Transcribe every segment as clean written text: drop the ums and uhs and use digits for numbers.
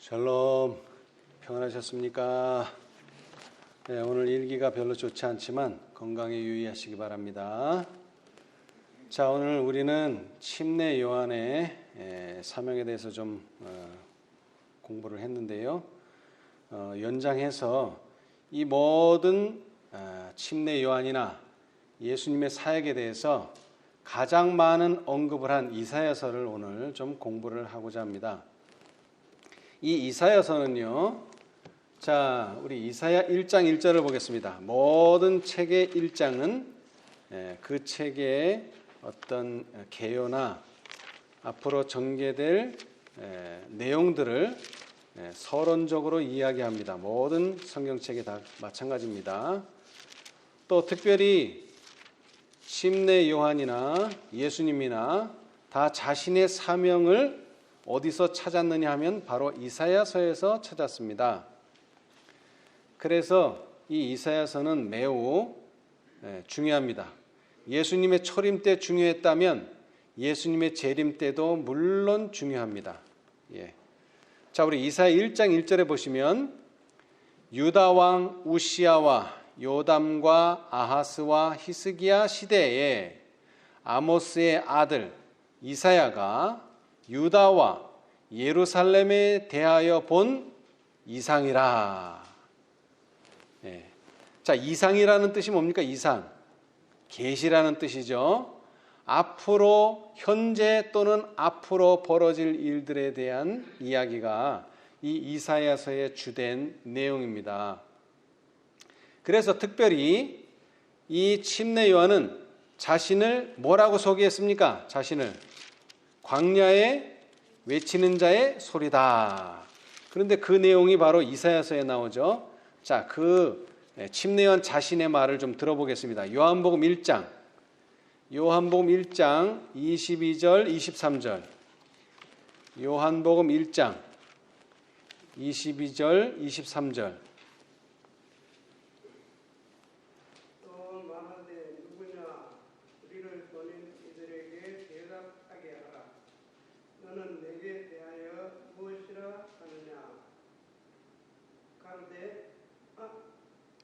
샬롬, 평안하셨습니까? 네, 오늘 일기가 별로 좋지 않지만 건강에 유의하시기 바랍니다. 자, 오늘 우리는 침례 요한의 사명에 대해서 좀 공부를 했는데요. 연장해서 이 모든 침례 요한이나 예수님의 사역에 대해서 가장 많은 언급을 한 이사야서를 오늘 좀 공부를 하고자 합니다. 이 이사야서는요, 자, 우리 이사야 1장 1절을 보겠습니다. 모든 책의 1장은 그 책의 어떤 개요나 앞으로 전개될 내용들을 서론적으로 이야기합니다. 모든 성경책이 다 마찬가지입니다. 또 특별히 침례 요한이나 예수님이나 다 자신의 사명을 어디서 찾았느냐 하면 바로 이사야서에서 찾았습니다. 그래서 이 이사야서는 매우 중요합니다. 예수님의 초림 때 중요했다면 예수님의 재림 때도 물론 중요합니다. 자, 우리 이사야 1장 1절에 보시면 유다 왕 우시야와 요담과 아하스와 히스기야 시대에 아모스의 아들 이사야가 유다와 예루살렘에 대하여 본 이상이라. 자, 이상이라는 뜻이 뭡니까? 이상. 계시라는 뜻이죠. 앞으로, 현재 또는 앞으로 벌어질 일들에 대한 이야기가 이 이사야서의 주된 내용입니다. 그래서 특별히 이 침례 요한은 자신을 뭐라고 소개했습니까? 자신을 광야에 외치는 자의 소리다. 그런데 그 내용이 바로 이사야서에 나오죠. 자, 그 침례 요한 자신의 말을 좀 들어보겠습니다. 요한복음 1장 22절 23절. 요한복음 1장 22절 23절.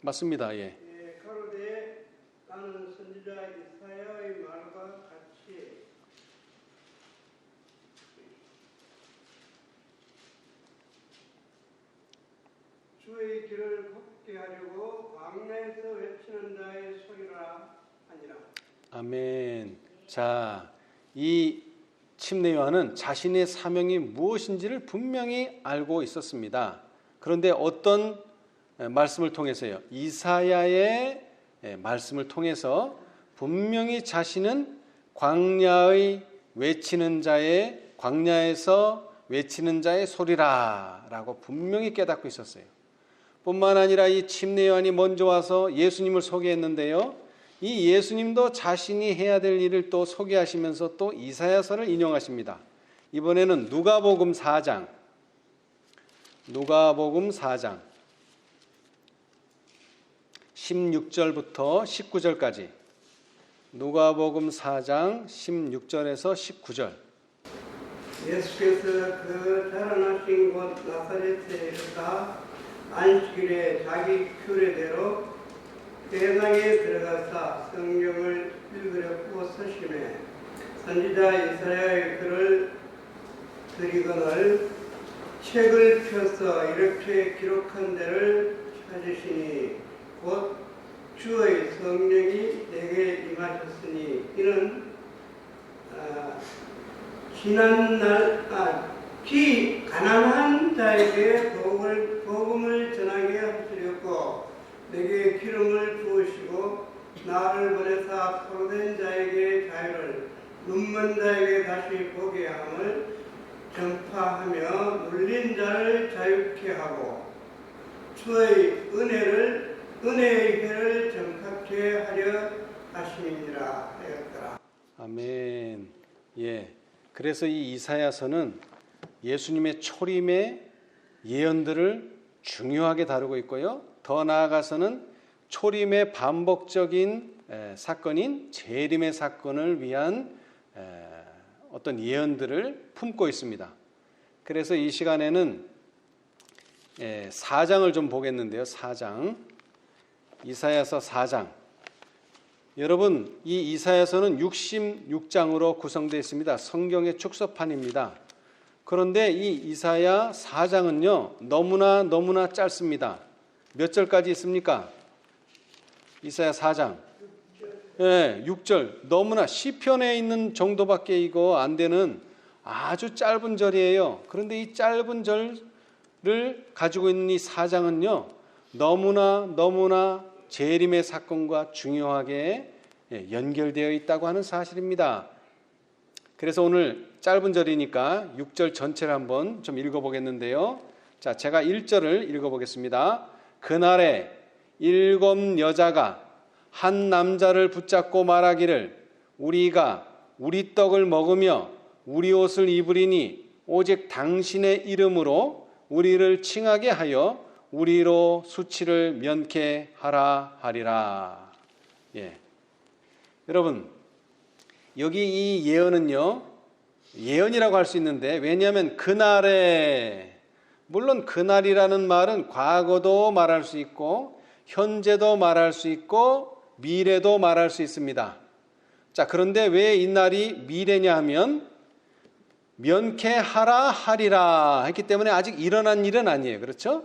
맞습니다. 가로되 나는 선지자 이사야의 말과 같이 주의 길을 걷게 하려고 광야에서 외치는 자의 소리라 하니라. 아멘. 자, 이 침례 요한은 자신의 사명이 무엇인지를 분명히 알고 있었습니다. 그런데 어떤 말씀을 통해서요, 이사야의 말씀을 통해서 분명히 자신은 광야에서 외치는 자의 소리라라고 분명히 깨닫고 있었어요. 뿐만 아니라 이 침례 요한이 먼저 와서 예수님을 소개했는데요, 이 예수님도 자신이 해야 될 일을 또 소개하시면서 또 이사야서를 인용하십니다. 이번에는 누가복음 4장 16절부터 19절까지. 누가복음 4장 16절에서 19절. 예수께서 그 자라나신 곳 나사렛에 이르사 안식일에 자기 규례대로 회당에 들어가사 성경을 읽으려고 서심해 선지자 이사야의 글을 드리거늘 책을 펴서 이렇게 기록한 데를 찾으시니 곧 주의 성령이 내게 임하셨으니 이는 가난한 자에게 복음을 전하게 하시려고 내게 기름을 부으시고 나를 보내사 포로된 자에게 자유를 눈먼 자에게 다시 보게 함을 전파하며 눌린 자를 자유케 하고 주의 은혜의 해를 정확케 하려 하심이니라 하였더라. 아멘. 그래서 이 이사야서는 예수님의 초림의 예언들을 중요하게 다루고 있고요. 더 나아가서는 초림의 반복적인 사건인 재림의 사건을 위한 어떤 예언들을 품고 있습니다. 그래서 이 시간에는 4장을 좀 보겠는데요. 4장. 이사야서 4장. 여러분, 이 이사야서는 66장으로 구성되어 있습니다. 성경의 축소판입니다. 그런데 이 이사야 4장은요, 너무나 짧습니다. 몇 절까지 있습니까? 이사야 4장. 6절. 너무나 시편에 있는 정도밖에 이거 안 되는 아주 짧은 절이에요. 그런데 이 짧은 절을 가지고 있는 이 4장은요, 너무나 재림의 사건과 중요하게 연결되어 있다고 하는 사실입니다. 그래서 오늘 짧은 절이니까 6절 전체를 한번 좀 읽어보겠는데요. 자, 제가 1절을 읽어보겠습니다. 그날에 7 여자가 한 남자를 붙잡고 말하기를 우리가 우리 떡을 먹으며 우리 옷을 입으리니 오직 당신의 이름으로 우리를 칭하게 하여 우리로 수치를 면케하라 하리라. 여러분, 여기 이 예언은요, 예언이라고 할 수 있는데, 왜냐하면 그날에, 물론 그날이라는 말은 과거도 말할 수 있고 현재도 말할 수 있고 미래도 말할 수 있습니다. 자, 그런데 왜 이 날이 미래냐 하면 면케하라 하리라 했기 때문에 아직 일어난 일은 아니에요. 그렇죠?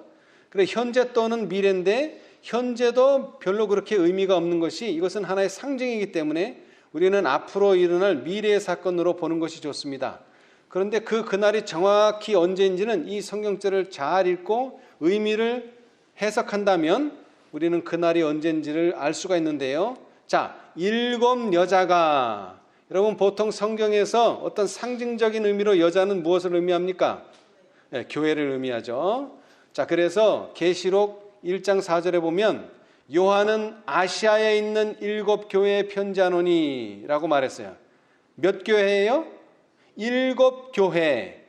그래, 현재 또는 미래인데 현재도 별로 그렇게 의미가 없는 것이, 이것은 하나의 상징이기 때문에 우리는 앞으로 일어날 미래의 사건으로 보는 것이 좋습니다. 그런데 그날이 정확히 언제인지는 이 성경절을 잘 읽고 의미를 해석한다면 우리는 그날이 언제인지를 알 수가 있는데요. 자, 7 여자가, 여러분 보통 성경에서 어떤 상징적인 의미로 여자는 무엇을 의미합니까? 교회를 의미하죠. 자, 그래서 계시록 1장 4절에 보면 요한은 아시아에 있는 7 교회에 편지하노니 라고 말했어요. 몇 교회예요? 7 교회.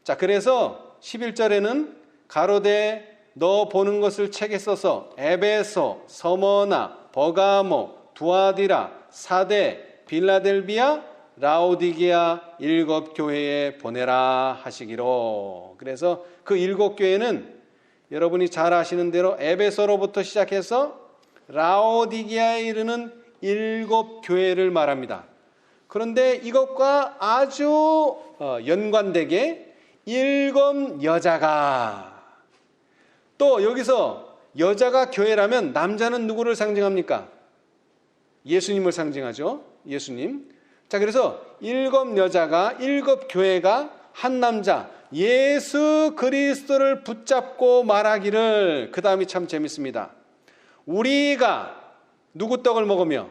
자, 그래서 11절에는 가로되 너 보는 것을 책에 써서 에베소, 서머나, 버가모, 두아디라, 사데, 빌라델비아, 라오디게아 7 교회에 보내라 하시기로. 그래서 그 7 교회는 여러분이 잘 아시는 대로 에베소로부터 시작해서 라오디게아에 이르는 7 교회를 말합니다. 그런데 이것과 아주 연관되게 7 여자가, 또 여기서 여자가 교회라면 남자는 누구를 상징합니까? 예수님을 상징하죠. 예수님. 자, 그래서 7 여자가, 7 교회가 한 남자 예수 그리스도를 붙잡고 말하기를, 그 다음이 참 재밌습니다. 우리가 누구 떡을 먹으며?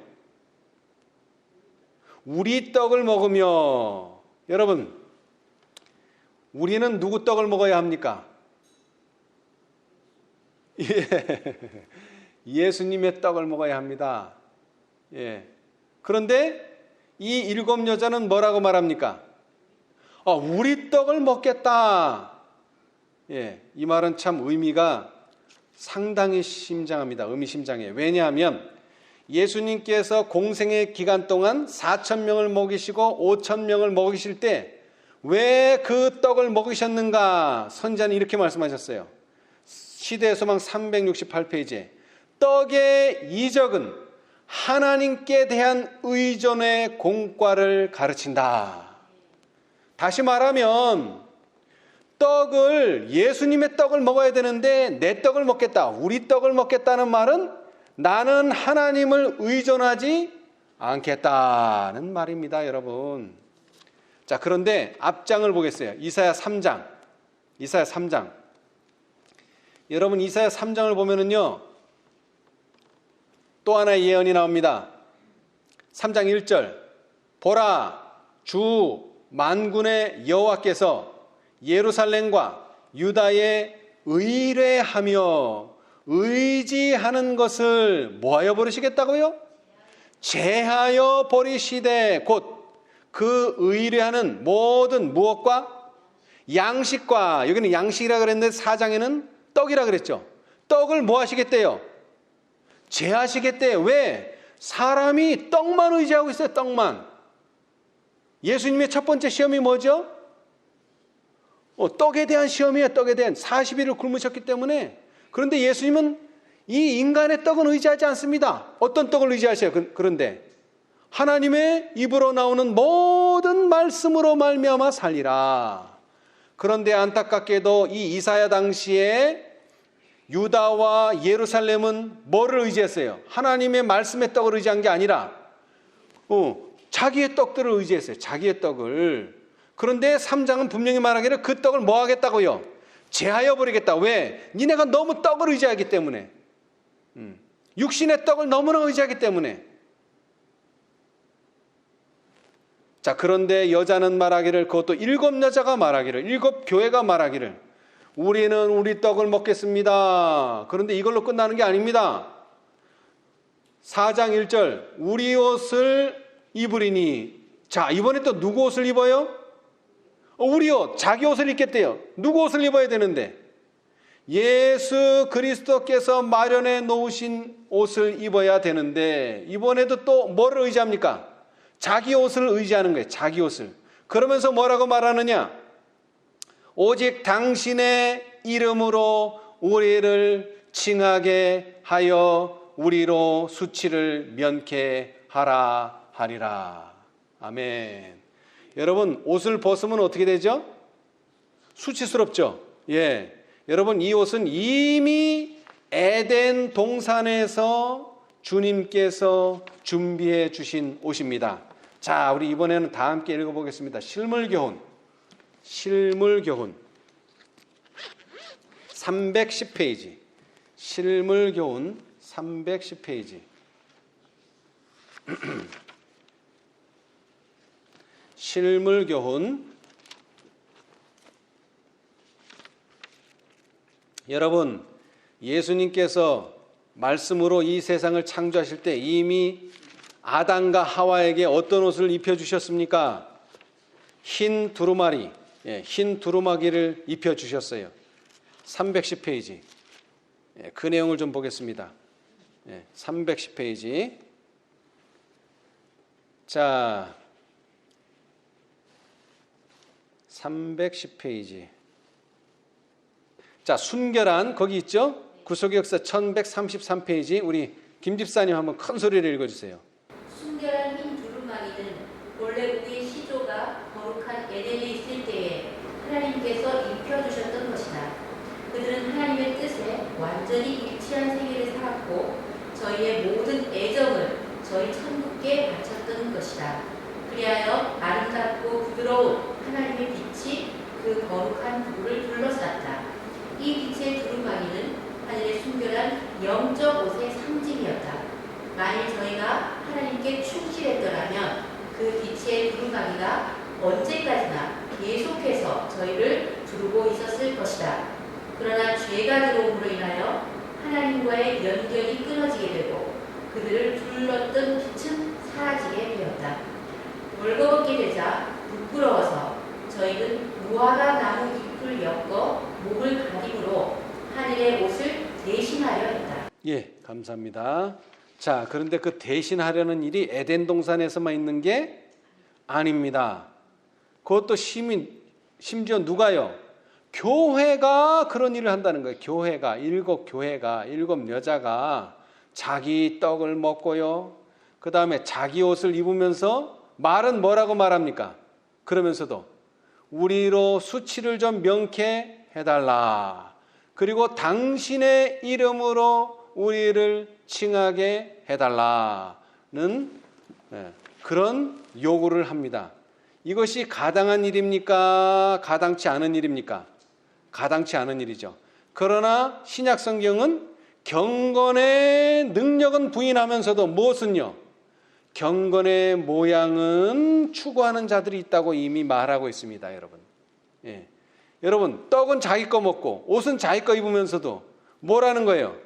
우리 떡을 먹으며. 여러분, 우리는 누구 떡을 먹어야 합니까? 예수님의 떡을 먹어야 합니다. 그런데 이 7 여자는 뭐라고 말합니까? 우리 떡을 먹겠다. 이 말은 참 의미가 상당히 심장합니다. 의미심장해요. 왜냐하면 예수님께서 공생의 기간 동안 4,000명을 먹이시고 5,000명을 먹이실 때 왜 그 떡을 먹이셨는가? 선지자는 이렇게 말씀하셨어요. 시대의 소망 368페이지에 떡의 이적은 하나님께 대한 의존의 공과를 가르친다. 다시 말하면 떡을, 예수님의 떡을 먹어야 되는데 내 떡을 먹겠다, 우리 떡을 먹겠다는 말은 나는 하나님을 의존하지 않겠다는 말입니다, 여러분. 자, 그런데 앞장을 보겠어요. 이사야 3장. 이사야 3장. 여러분, 이사야 3장을 보면은요, 또 하나의 예언이 나옵니다. 3장 1절. 보라, 주 만군의 여호와께서 예루살렘과 유다에 의뢰하며 의지하는 것을 뭐하여 버리시겠다고요? 제하여 버리시되, 곧 그 의뢰하는 모든 무엇과? 양식과. 여기는 양식이라 그랬는데 4장에는 떡이라 그랬죠. 떡을 뭐 하시겠대요? 제하시겠대요. 왜? 사람이 떡만 의지하고 있어요. 떡만. 예수님의 첫 번째 시험이 뭐죠? 떡에 대한 시험이에요. 떡에 대한 40일을 굶으셨기 때문에. 그런데 예수님은 이 인간의 떡은 의지하지 않습니다. 어떤 떡을 의지하셔요? 그런데 하나님의 입으로 나오는 모든 말씀으로 말미암아 살리라. 그런데 안타깝게도 이 이사야 당시에 유다와 예루살렘은 뭐를 의지했어요? 하나님의 말씀의 떡을 의지한 게 아니라 자기의 떡들을 의지했어요. 자기의 떡을. 그런데 3장은 분명히 말하기를 그 떡을 뭐 하겠다고요? 제하여 버리겠다. 왜? 니네가 너무 떡을 의지하기 때문에. 육신의 떡을 너무나 의지하기 때문에. 자, 그런데 여자는 말하기를, 그것도 7 여자가 말하기를, 7 교회가 말하기를, 우리는 우리 떡을 먹겠습니다. 그런데 이걸로 끝나는 게 아닙니다. 4장 1절, 우리 옷을 입으리니. 자, 이번에 또 누구 옷을 입어요? 우리 옷, 자기 옷을 입겠대요. 누구 옷을 입어야 되는데? 예수 그리스도께서 마련해 놓으신 옷을 입어야 되는데, 이번에도 또 뭐를 의지합니까? 자기 옷을 의지하는 거예요. 자기 옷을. 그러면서 뭐라고 말하느냐? 오직 당신의 이름으로 우리를 칭하게 하여 우리로 수치를 면케하라 하리라. 아멘. 여러분, 옷을 벗으면 어떻게 되죠? 수치스럽죠? 예. 여러분, 이 옷은 이미 에덴 동산에서 주님께서 준비해 주신 옷입니다. 자, 우리 이번에는 다 함께 읽어보겠습니다. 실물교훈 310페이지. 실물교훈 310페이지. 실물교훈. 여러분, 예수님께서 말씀으로 이 세상을 창조하실 때 이미 아담과 하와에게 어떤 옷을 입혀주셨습니까? 흰 두루마리, 흰 두루마기를 입혀주셨어요. 310페이지. 그 내용을 좀 보겠습니다. 310페이지. 자, 310페이지. 자, 순결한, 거기 있죠? 구속의 역사 1133페이지. 우리 김 집사님 한번 큰 소리를 읽어주세요. 순결한 흰 두루마기는 본래 우리의 시조가 거룩한 에덴에 있을 때에 하나님께서 입혀주셨던 것이다. 그들은 하나님의 뜻에 완전히 일치한 생애를 살았고 저희의 모든 애정을 저희 천국께 바쳤던 것이다. 그리하여 아름답고 부드러운 하나님의 빛이 그 거룩한 부를 둘러쌌다. 이 빛의 두루마기는 하늘의 순결한 영적 옷의 상징이었다. 만일 저희가 하나님께 충실했더라면 그 빛의 두루마기가 언제까지나 계속해서 저희를 두르고 있었을 것이다. 그러나 죄가 들어옴으로 인하여 하나님과의 연결이 끊어지게 되고 그들을 둘렀던 빛은 사라지게 되었다. 벌거벗게 되자 부끄러워서 저희는 무화과 나무 잎을 엮어 목을 가림으로 하늘의 옷을 대신하려 했다. 예, 감사합니다. 자, 그런데 그 대신하려는 일이 에덴 동산에서만 있는 게 아닙니다. 그것도 심지어 누가요? 교회가 그런 일을 한다는 거예요. 교회가, 7 교회가, 7 여자가 자기 떡을 먹고요. 그 다음에 자기 옷을 입으면서 말은 뭐라고 말합니까? 그러면서도 우리로 수치를 좀 명케해달라. 그리고 당신의 이름으로 우리를 칭하게 해달라는 그런 요구를 합니다. 이것이 가당한 일입니까? 가당치 않은 일입니까? 가당치 않은 일이죠. 그러나 신약 성경은 경건의 능력은 부인하면서도 무엇은요? 경건의 모양은 추구하는 자들이 있다고 이미 말하고 있습니다, 여러분. 예. 여러분, 떡은 자기 거 먹고 옷은 자기 거 입으면서도 뭐라는 거예요?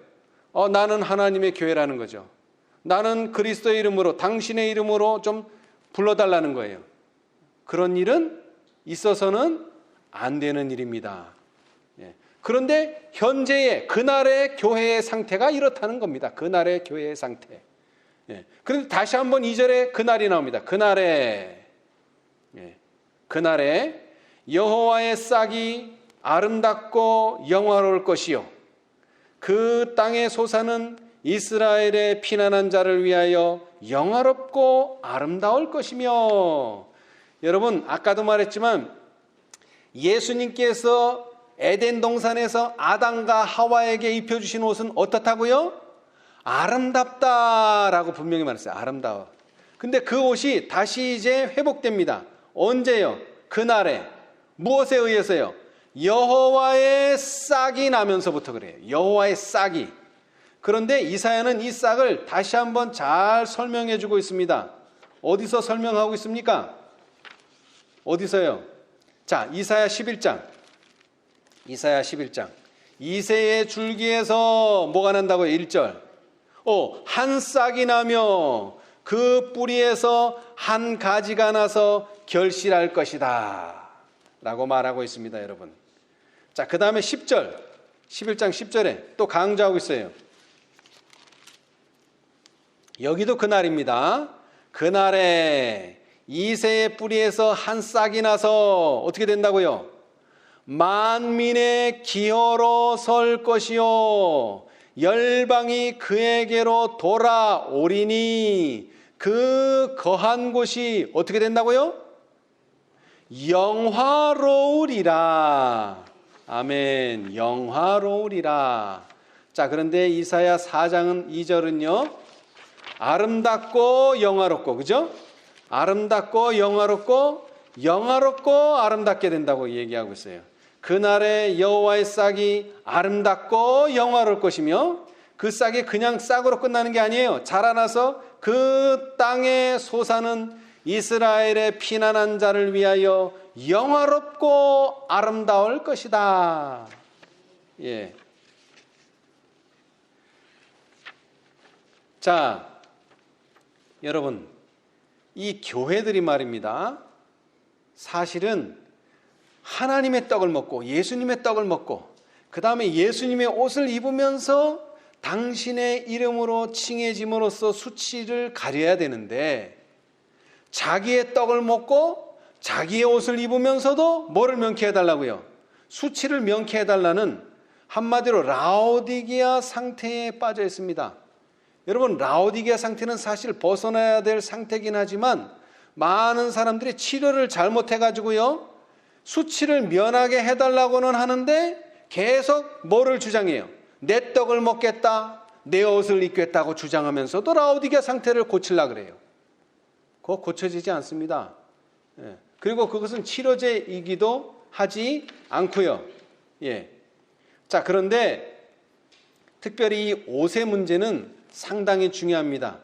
나는 하나님의 교회라는 거죠. 나는 그리스도의 이름으로, 당신의 이름으로 좀 불러달라는 거예요. 그런 일은 있어서는 안 되는 일입니다. 예. 그런데 현재의 그날의 교회의 상태가 이렇다는 겁니다. 그날의 교회의 상태. 예. 그런데 다시 한번 2절에 그날이 나옵니다. 그날에 여호와의 싹이 아름답고 영화로울 것이요 그 땅의 소사는 이스라엘의 피난한 자를 위하여 영화롭고 아름다울 것이며. 여러분, 아까도 말했지만 예수님께서 에덴 동산에서 아담과 하와에게 입혀주신 옷은 어떻다고요? 아름답다라고 분명히 말했어요. 아름다워. 근데 그 옷이 다시 이제 회복됩니다. 언제요? 그날에. 무엇에 의해서요? 여호와의 싹이 나면서부터 그래요. 여호와의 싹이. 그런데 이사야는 이 싹을 다시 한번 잘 설명해 주고 있습니다. 어디서 설명하고 있습니까? 어디서요? 자, 이사야 11장. 이사야 11장. 이새의 줄기에서 뭐가 난다고요? 1절. 한 싹이 나며 그 뿌리에서 한 가지가 나서 결실할 것이다 라고 말하고 있습니다, 여러분. 자, 그 다음에 10절. 11장 10절에 또 강조하고 있어요. 여기도 그날입니다. 그날에 이새의 뿌리에서 한 싹이 나서 어떻게 된다고요? 만민의 기허로 설 것이요 열방이 그에게로 돌아오리니 그 거한 곳이 어떻게 된다고요? 영화로우리라. 아멘. 영화로우리라. 자, 그런데 이사야 4장은 2절은요 아름답고 영화롭고, 그죠? 아름답고 영화롭고 아름답게 된다고 얘기하고 있어요. 그날에 여호와의 싹이 아름답고 영화로울 것이며 그 싹이 그냥 싹으로 끝나는 게 아니에요. 자라나서 그 땅에 솟아는 이스라엘의 피난한 자를 위하여 영화롭고 아름다울 것이다. 예. 자, 여러분, 이 교회들이 말입니다. 사실은 하나님의 떡을 먹고 예수님의 떡을 먹고 그 다음에 예수님의 옷을 입으면서 당신의 이름으로 칭해짐으로써 수치를 가려야 되는데 자기의 떡을 먹고 자기의 옷을 입으면서도 뭐를 명쾌해달라고요? 수치를 명쾌해달라는 한마디로 라오디게아 상태에 빠져 있습니다. 여러분, 라오디게아 상태는 사실 벗어나야 될 상태긴 하지만 많은 사람들이 치료를 잘못해가지고요 수치를 면하게 해달라고는 하는데 계속 뭐를 주장해요? 내 떡을 먹겠다, 내 옷을 입겠다고 주장하면서도 라오디게아 상태를 고치려고 그래요. 그거 고쳐지지 않습니다. 예. 그리고 그것은 치료제이기도 하지 않고요. 예. 자, 그런데 특별히 이 옷의 문제는 상당히 중요합니다.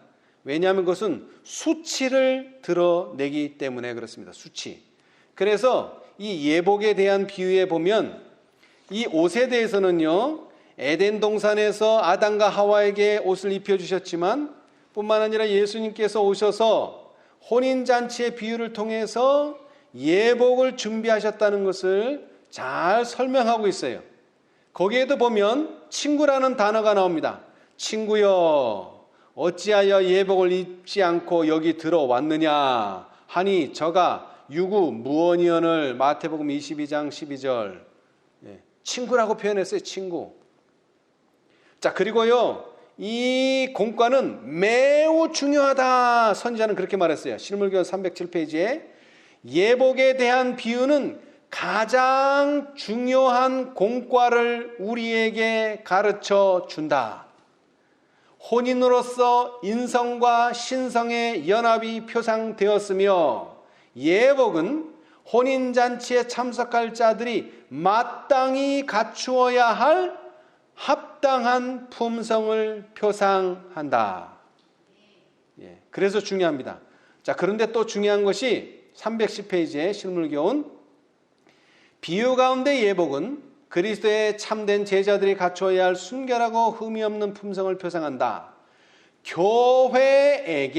왜냐하면 그것은 수치를 드러내기 때문에 그렇습니다. 수치. 그래서 이 예복에 대한 비유에 보면 이 옷에 대해서는요 에덴 동산에서 아담과 하와에게 옷을 입혀주셨지만 뿐만 아니라 예수님께서 오셔서 혼인잔치의 비유를 통해서 예복을 준비하셨다는 것을 잘 설명하고 있어요. 거기에도 보면 친구라는 단어가 나옵니다. 친구여, 어찌하여 예복을 입지 않고 여기 들어왔느냐 하니 저가 유구 무언이언을 마태복음 22장 12절 친구라고 표현했어요. 친구. 자, 그리고요 이 공과는 매우 중요하다. 선지자는 그렇게 말했어요. 실물교원 307페이지에 예복에 대한 비유는 가장 중요한 공과를 우리에게 가르쳐 준다. 혼인으로서 인성과 신성의 연합이 표상되었으며 예복은 혼인잔치에 참석할 자들이 마땅히 갖추어야 할 합당한 품성을 표상한다. 예, 그래서 중요합니다. 자, 그런데 또 중요한 것이 310페이지의 실물교훈 비유 가운데 예복은 그리스도의 참된 제자들이 갖추어야 할 순결하고 흠이 없는 품성을 표상한다. 교회에게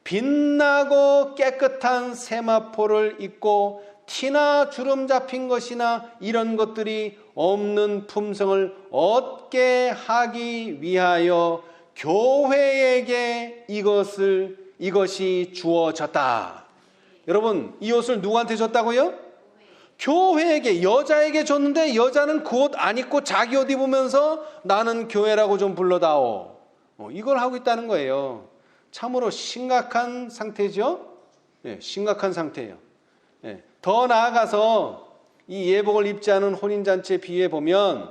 빛나고 깨끗한 세마포를 입고 티나 주름 잡힌 것이나 이런 것들이 없는 품성을 얻게 하기 위하여 교회에게 이것이 주어졌다. 여러분, 이 옷을 누구한테 줬다고요? 교회에게, 여자에게 줬는데 여자는 그 옷 안 입고 자기 옷 입으면서 나는 교회라고 좀 불러다오. 이걸 하고 있다는 거예요. 참으로 심각한 상태죠. 예, 심각한 상태예요. 예, 더 나아가서 이 예복을 입지 않은 혼인잔치에 비유해 보면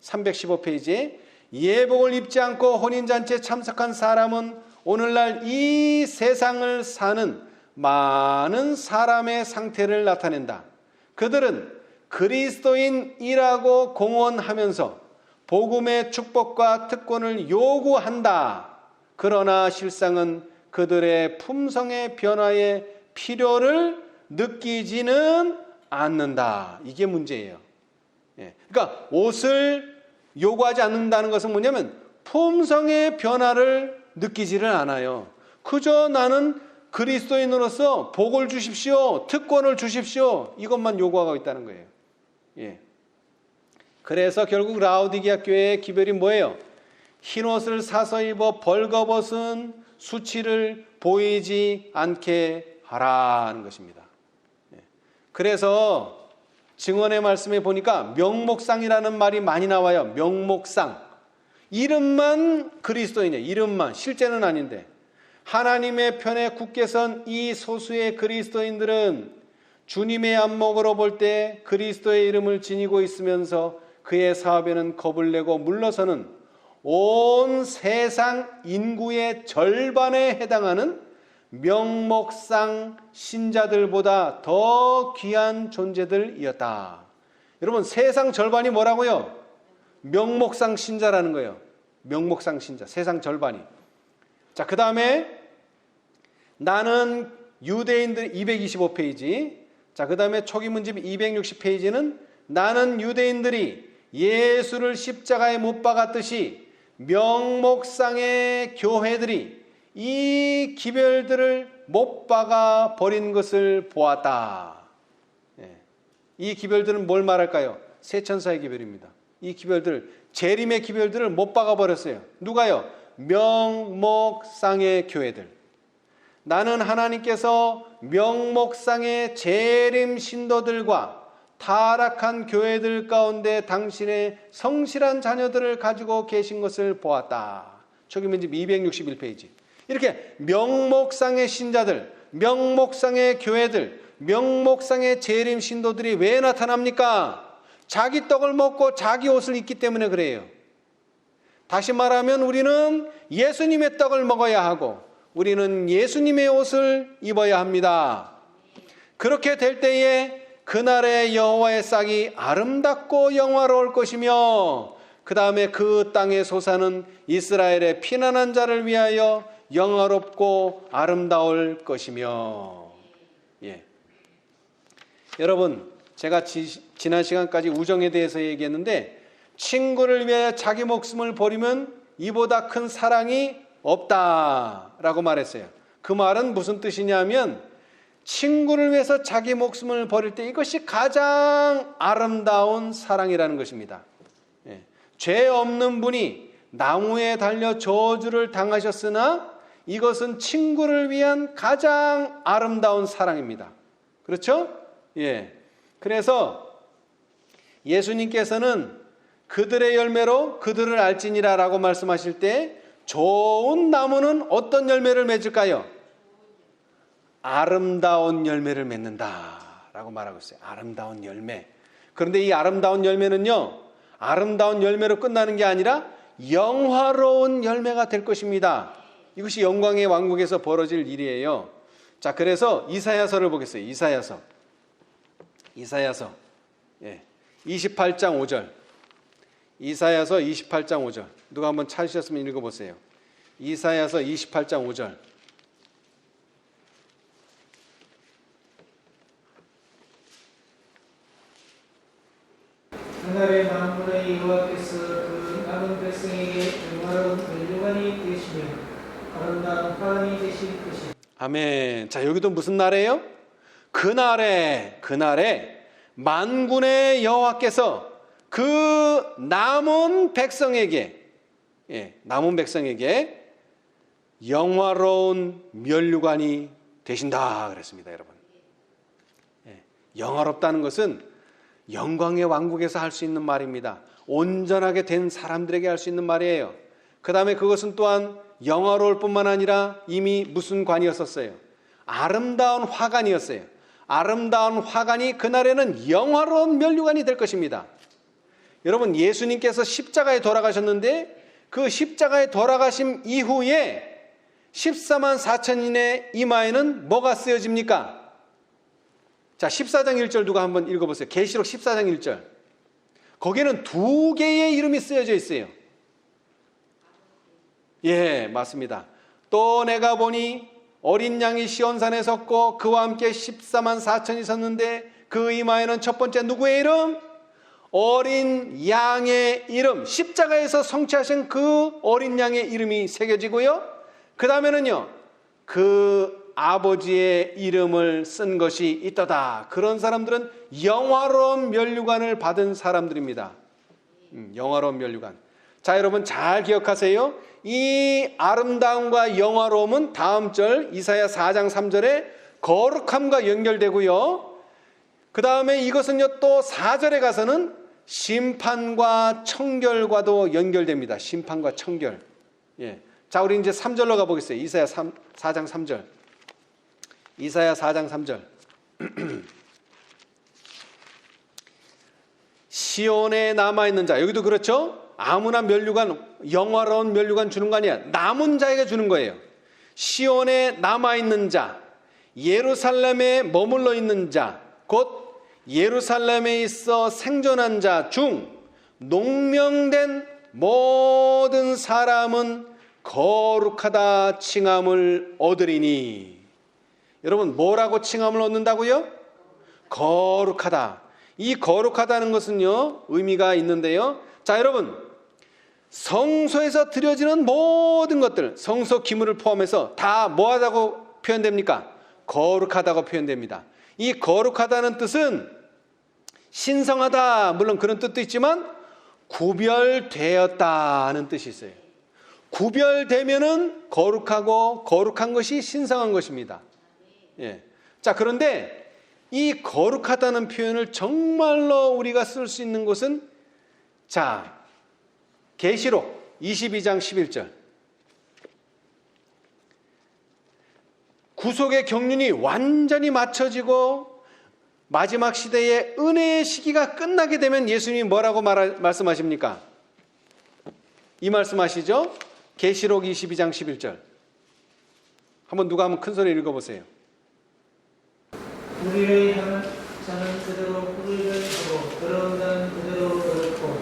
315페이지에 예복을 입지 않고 혼인잔치에 참석한 사람은 오늘날 이 세상을 사는 많은 사람의 상태를 나타낸다. 그들은 그리스도인이라고 공언하면서 복음의 축복과 특권을 요구한다. 그러나 실상은 그들의 품성의 변화에 필요를 느끼지는 않는다. 이게 문제예요. 예. 그러니까 옷을 요구하지 않는다는 것은 뭐냐면 품성의 변화를 느끼지를 않아요. 그저 나는 그리스도인으로서 복을 주십시오, 특권을 주십시오, 이것만 요구하고 있다는 거예요. 예. 그래서 결국 라오디게아 교회의 기별이 뭐예요? 흰옷을 사서 입어 벌거벗은 수치를 보이지 않게 하라는 것입니다. 예. 그래서 증언의 말씀에 보니까 명목상이라는 말이 많이 나와요. 명목상. 이름만 그리스도인이에요. 이름만. 실제는 아닌데. 하나님의 편에 굳게 선 이 소수의 그리스도인들은 주님의 안목으로 볼 때 그리스도의 이름을 지니고 있으면서 그의 사업에는 겁을 내고 물러서는 온 세상 인구의 절반에 해당하는 명목상 신자들보다 더 귀한 존재들이었다. 여러분, 세상 절반이 뭐라고요? 명목상 신자라는 거예요. 명목상 신자, 세상 절반이. 자, 그 다음에 나는 유대인들 225페이지. 자, 그 다음에 초기 문집 260페이지는 나는 유대인들이 예수를 십자가에 못 박았듯이 명목상의 교회들이 이 기별들을 못 박아 버린 것을 보았다. 예. 이 기별들은 뭘 말할까요? 세 천사의 기별입니다. 이 기별들, 재림의 기별들을 못 박아 버렸어요. 누가요? 명목상의 교회들. 나는 하나님께서 명목상의 재림 신도들과 타락한 교회들 가운데 당신의 성실한 자녀들을 가지고 계신 것을 보았다. 초기문집 261페이지. 이렇게 명목상의 신자들, 명목상의 교회들, 명목상의 재림 신도들이 왜 나타납니까? 자기 떡을 먹고 자기 옷을 입기 때문에 그래요. 다시 말하면 우리는 예수님의 떡을 먹어야 하고 우리는 예수님의 옷을 입어야 합니다. 그렇게 될 때에 그날의 여호와의 싹이 아름답고 영화로울 것이며 그 다음에 그 땅의 소사는 이스라엘의 피난한 자를 위하여 영화롭고 아름다울 것이며. 예. 여러분, 제가 지난 시간까지 우정에 대해서 얘기했는데 친구를 위하여 자기 목숨을 버리면 이보다 큰 사랑이 없다라고 말했어요. 그 말은 무슨 뜻이냐면 친구를 위해서 자기 목숨을 버릴 때 이것이 가장 아름다운 사랑이라는 것입니다. 예. 죄 없는 분이 나무에 달려 저주를 당하셨으나 이것은 친구를 위한 가장 아름다운 사랑입니다. 그렇죠? 예. 그래서 예수님께서는 그들의 열매로 그들을 알지니라 라고 말씀하실 때 좋은 나무는 어떤 열매를 맺을까요? 아름다운 열매를 맺는다 라고 말하고 있어요. 아름다운 열매. 그런데 이 아름다운 열매는요, 아름다운 열매로 끝나는 게 아니라 영화로운 열매가 될 것입니다. 이것이 영광의 왕국에서 벌어질 일이에요. 자, 그래서 이사야서를 보겠어요. 이사야서 예, 28장 5절. 이사야서 28장 5절. 누가 한번 찾으셨으면 읽어보세요. 이사야서 28장 5절. 그날의 만군의 여호와께서 그 남은 백성에게 영화로운 멸류관이 되시며 아름다운 화관이 되실 것이다. 아멘. 자, 여기도 무슨 날이에요? 그날에 만군의 여호와께서 그 남은 백성에게, 남은 백성에게 영화로운 면류관이 되신다 그랬습니다, 여러분. 영화롭다는 것은 영광의 왕국에서 할 수 있는 말입니다. 온전하게 된 사람들에게 할 수 있는 말이에요. 그 다음에 그것은 또한 영화로울 뿐만 아니라 이미 무슨 관이었었어요? 아름다운 화관이었어요. 아름다운 화관이 그날에는 영화로운 면류관이 될 것입니다. 여러분, 예수님께서 십자가에 돌아가셨는데 그 십자가에 돌아가심 이후에 14만 4천인의 이마에는 뭐가 쓰여집니까? 자, 14장 1절 누가 한번 읽어보세요. 계시록 14장 1절. 거기에는 2개의 이름이 쓰여져 있어요. 예, 맞습니다. 또 내가 보니 어린 양이 시온산에 섰고 그와 함께 14만 4천이 섰는데 그 이마에는 첫 번째 누구의 이름? 어린 양의 이름, 십자가에서 성취하신 그 어린 양의 이름이 새겨지고요. 그 다음에는요, 그 아버지의 이름을 쓴 것이 있도다. 그런 사람들은 영화로운 면류관을 받은 사람들입니다. 영화로운 면류관. 자, 여러분 잘 기억하세요. 이 아름다움과 영화로움은 다음 절 이사야 4장 3절에 거룩함과 연결되고요. 그 다음에 이것은요 또 4절에 가서는 심판과 청결과도 연결됩니다. 심판과 청결. 예. 자, 우리 이제 3절로 가보겠어요. 이사야 4장 3절. 이사야 4장 3절. 시온에 남아있는 자. 여기도 그렇죠? 아무나 면류관, 영화로운 면류관 주는 거 아니야. 남은 자에게 주는 거예요. 시온에 남아있는 자, 예루살렘에 머물러 있는 자, 곧 예루살렘에 있어 생존한 자 중 농명된 모든 사람은 거룩하다 칭함을 얻으리니. 여러분, 뭐라고 칭함을 얻는다고요? 거룩하다. 이 거룩하다는 것은요 의미가 있는데요. 자, 여러분, 성소에서 드려지는 모든 것들, 성소 기물을 포함해서 다 뭐하다고 표현됩니까? 거룩하다고 표현됩니다. 이 거룩하다는 뜻은 신성하다, 물론 그런 뜻도 있지만 구별되었다는 뜻이 있어요. 구별되면은 거룩하고, 거룩한 것이 신성한 것입니다. 예. 자, 그런데 이 거룩하다는 표현을 정말로 우리가 쓸 수 있는 곳은, 자, 계시록 22장 11절. 구속의 경륜이 완전히 맞춰지고 마지막 시대에 은혜의 시기가 끝나게 되면 예수님이 뭐라고 말씀하십니까? 이 말씀하시죠? 계시록 22장 11절. 누가 한번 큰 소리 읽어보세요. 불의를 하는 자는 그대로 불의를 하고 더러운 자는 그대로 더럽고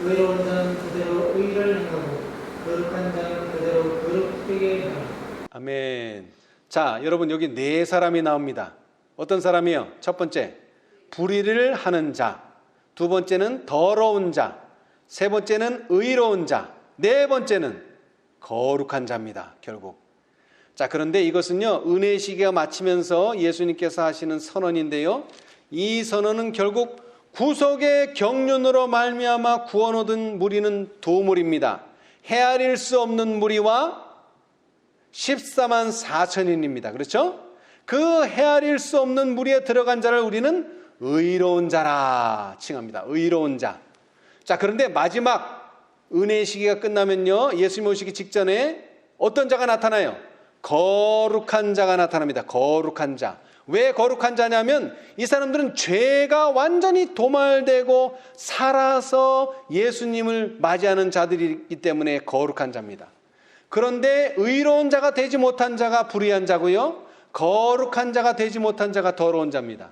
의로운 자는 그대로 의를 행하고 거룩한 자는 그대로 거룩되게 하라. 아멘. 자, 여러분 여기 네 사람이 나옵니다. 어떤 사람이요? 첫 번째, 불의를 하는 자. 두 번째는 더러운 자. 세 번째는 의로운 자. 네 번째는 거룩한 자입니다. 결국. 자, 그런데 이것은요 은혜의 시기가 마치면서 예수님께서 하시는 선언인데요, 이 선언은 결국 구속의 경륜으로 말미암아 구원 얻은 무리는 두 무리입니다. 헤아릴 수 없는 무리와 14만 4천인입니다. 그렇죠? 그 헤아릴 수 없는 무리에 들어간 자를 우리는 의로운 자라 칭합니다. 의로운 자. 자, 그런데 마지막 은혜의 시기가 끝나면요, 예수님 오시기 직전에 어떤 자가 나타나요? 거룩한 자가 나타납니다. 거룩한 자. 왜 거룩한 자냐면 이 사람들은 죄가 완전히 도말되고 살아서 예수님을 맞이하는 자들이기 때문에 거룩한 자입니다. 그런데 의로운 자가 되지 못한 자가 불의한 자고요, 거룩한 자가 되지 못한 자가 더러운 자입니다.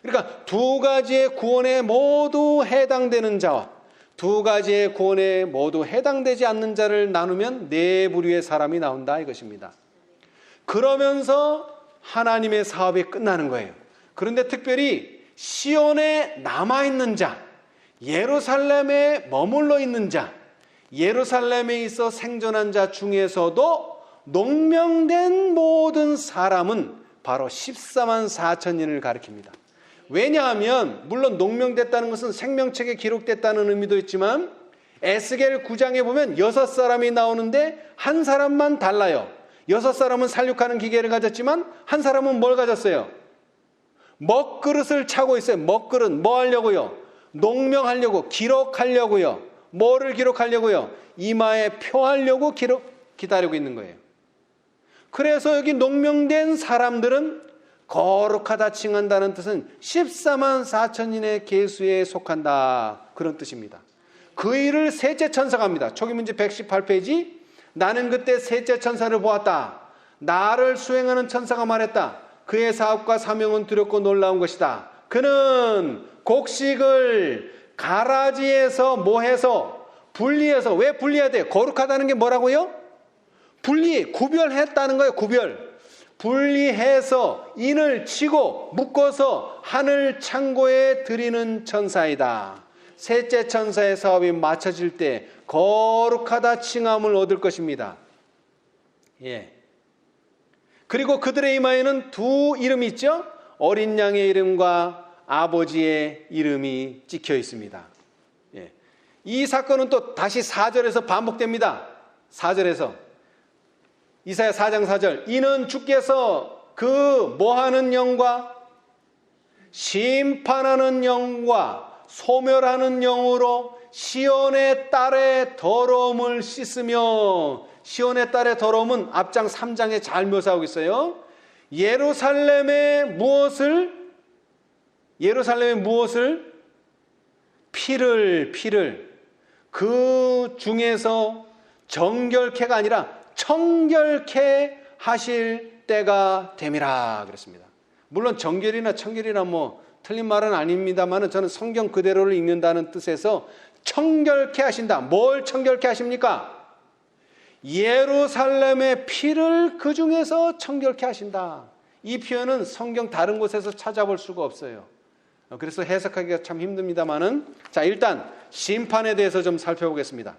그러니까 두 가지의 구원에 모두 해당되는 자와 두 가지의 구원에 모두 해당되지 않는 자를 나누면 네 부류의 사람이 나온다 이것입니다. 그러면서 하나님의 사업이 끝나는 거예요. 그런데 특별히 시온에 남아있는 자, 예루살렘에 머물러 있는 자, 예루살렘에 있어 생존한 자 중에서도 농명된 모든 사람은 바로 14만 4천인을 가리킵니다. 왜냐하면 물론 농명됐다는 것은 생명책에 기록됐다는 의미도 있지만 에스겔 9장에 보면 6사람이 나오는데 한 사람만 달라요. 6사람은 살육하는 기계를 가졌지만 한 사람은 뭘 가졌어요? 먹그릇을 차고 있어요. 먹그릇. 뭐 하려고요? 농명하려고, 기록하려고요. 뭐를 기록하려고요? 이마에 표하려고 기다리고 있는 거예요. 그래서 여기 농명된 사람들은 거룩하다 칭한다는 뜻은 14만 4천인의 계수에 속한다, 그런 뜻입니다. 그 일을 셋째 천사가 합니다. 초기문제 118페이지. 나는 그때 셋째 천사를 보았다. 나를 수행하는 천사가 말했다. 그의 사업과 사명은 두렵고 놀라운 것이다. 그는 곡식을 가라지에서 모해서 분리해서, 왜 분리해야 돼요? 거룩하다는 게 뭐라고요? 구별했다는 거예요. 분리해서 인을 치고 묶어서 하늘 창고에 드리는 천사이다. 셋째 천사의 사업이 마쳐질 때 거룩하다 칭함을 얻을 것입니다. 예. 그리고 그들의 이마에는 두 이름이 있죠. 어린 양의 이름과 아버지의 이름이 찍혀 있습니다. 예. 이 사건은 또 다시 4절에서 반복됩니다. 4절에서 이사야 4장 4절. 이는 주께서 그 뭐하는 영과 심판하는 영과 소멸하는 영으로 시온의 딸의 더러움을 씻으며, 시온의 딸의 더러움은 앞장 3장에 잘 묘사하고 있어요. 예루살렘의 무엇을? 피를 그 중에서 정결케가 아니라 청결케 하실 때가 됨이라 그랬습니다. 물론 정결이나 청결이나 뭐 틀린 말은 아닙니다만 저는 성경 그대로를 읽는다는 뜻에서 청결케 하신다. 뭘 청결케 하십니까? 예루살렘의 피를 그 중에서 청결케 하신다. 이 표현은 성경 다른 곳에서 찾아볼 수가 없어요. 그래서 해석하기가 참 힘듭니다만은, 자, 일단 심판에 대해서 좀 살펴보겠습니다.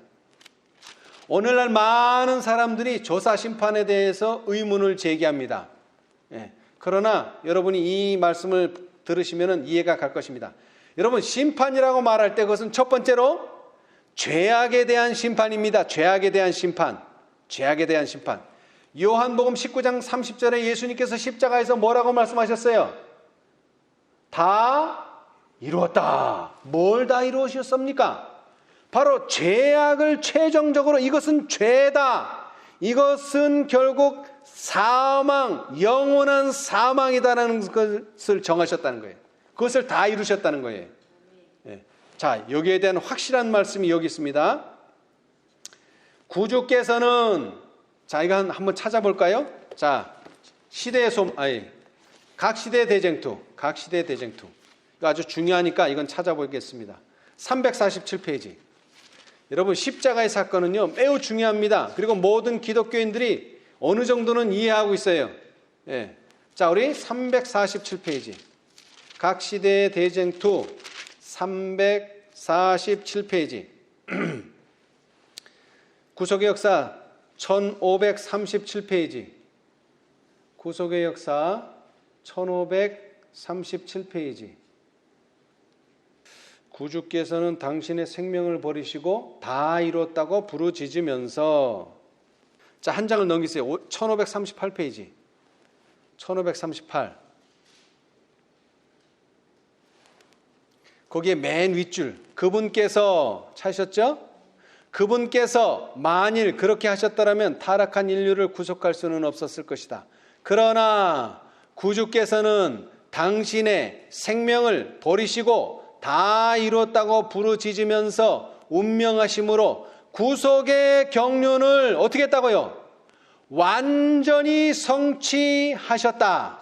오늘날 많은 사람들이 조사 심판에 대해서 의문을 제기합니다. 예. 그러나 여러분이 이 말씀을 들으시면 이해가 갈 것입니다. 여러분, 심판이라고 말할 때 그것은 첫 번째로 죄악에 대한 심판입니다. 죄악에 대한 심판. 요한복음 19장 30절에 예수님께서 십자가에서 뭐라고 말씀하셨어요? 다 이루었다. 뭘 다 이루셨습니까? 바로 죄악을 최종적으로, 이것은 죄다. 이것은 결국 사망, 영원한 사망이다라는 것을 정하셨다는 거예요. 그것을 다 이루셨다는 거예요. 예. 자, 여기에 대한 확실한 말씀이 여기 있습니다. 구주께서는, 자, 이거 한번 찾아볼까요? 자, 각 시대 대쟁투. 이거 아주 중요하니까 이건 찾아보겠습니다. 347페이지. 여러분, 십자가의 사건은요 매우 중요합니다. 그리고 모든 기독교인들이 어느 정도는 이해하고 있어요. 예. 자, 우리 347페이지. 각 시대의 대쟁투 347페이지. 구속의 역사 1537페이지. 구속의 역사 1537페이지. 구주께서는 당신의 생명을 버리시고 다 이뤘다고 부르짖으면서, 자, 한 장을 넘기세요. 1538페이지. 1538. 거기에 맨 윗줄, 그분께서, 찾으셨죠? 그분께서 만일 그렇게 하셨더라면 타락한 인류를 구속할 수는 없었을 것이다. 그러나 구주께서는 당신의 생명을 버리시고 다 이뤘다고 부르짖으면서 운명하심으로 구속의 경륜을 어떻게 했다고요? 완전히 성취하셨다.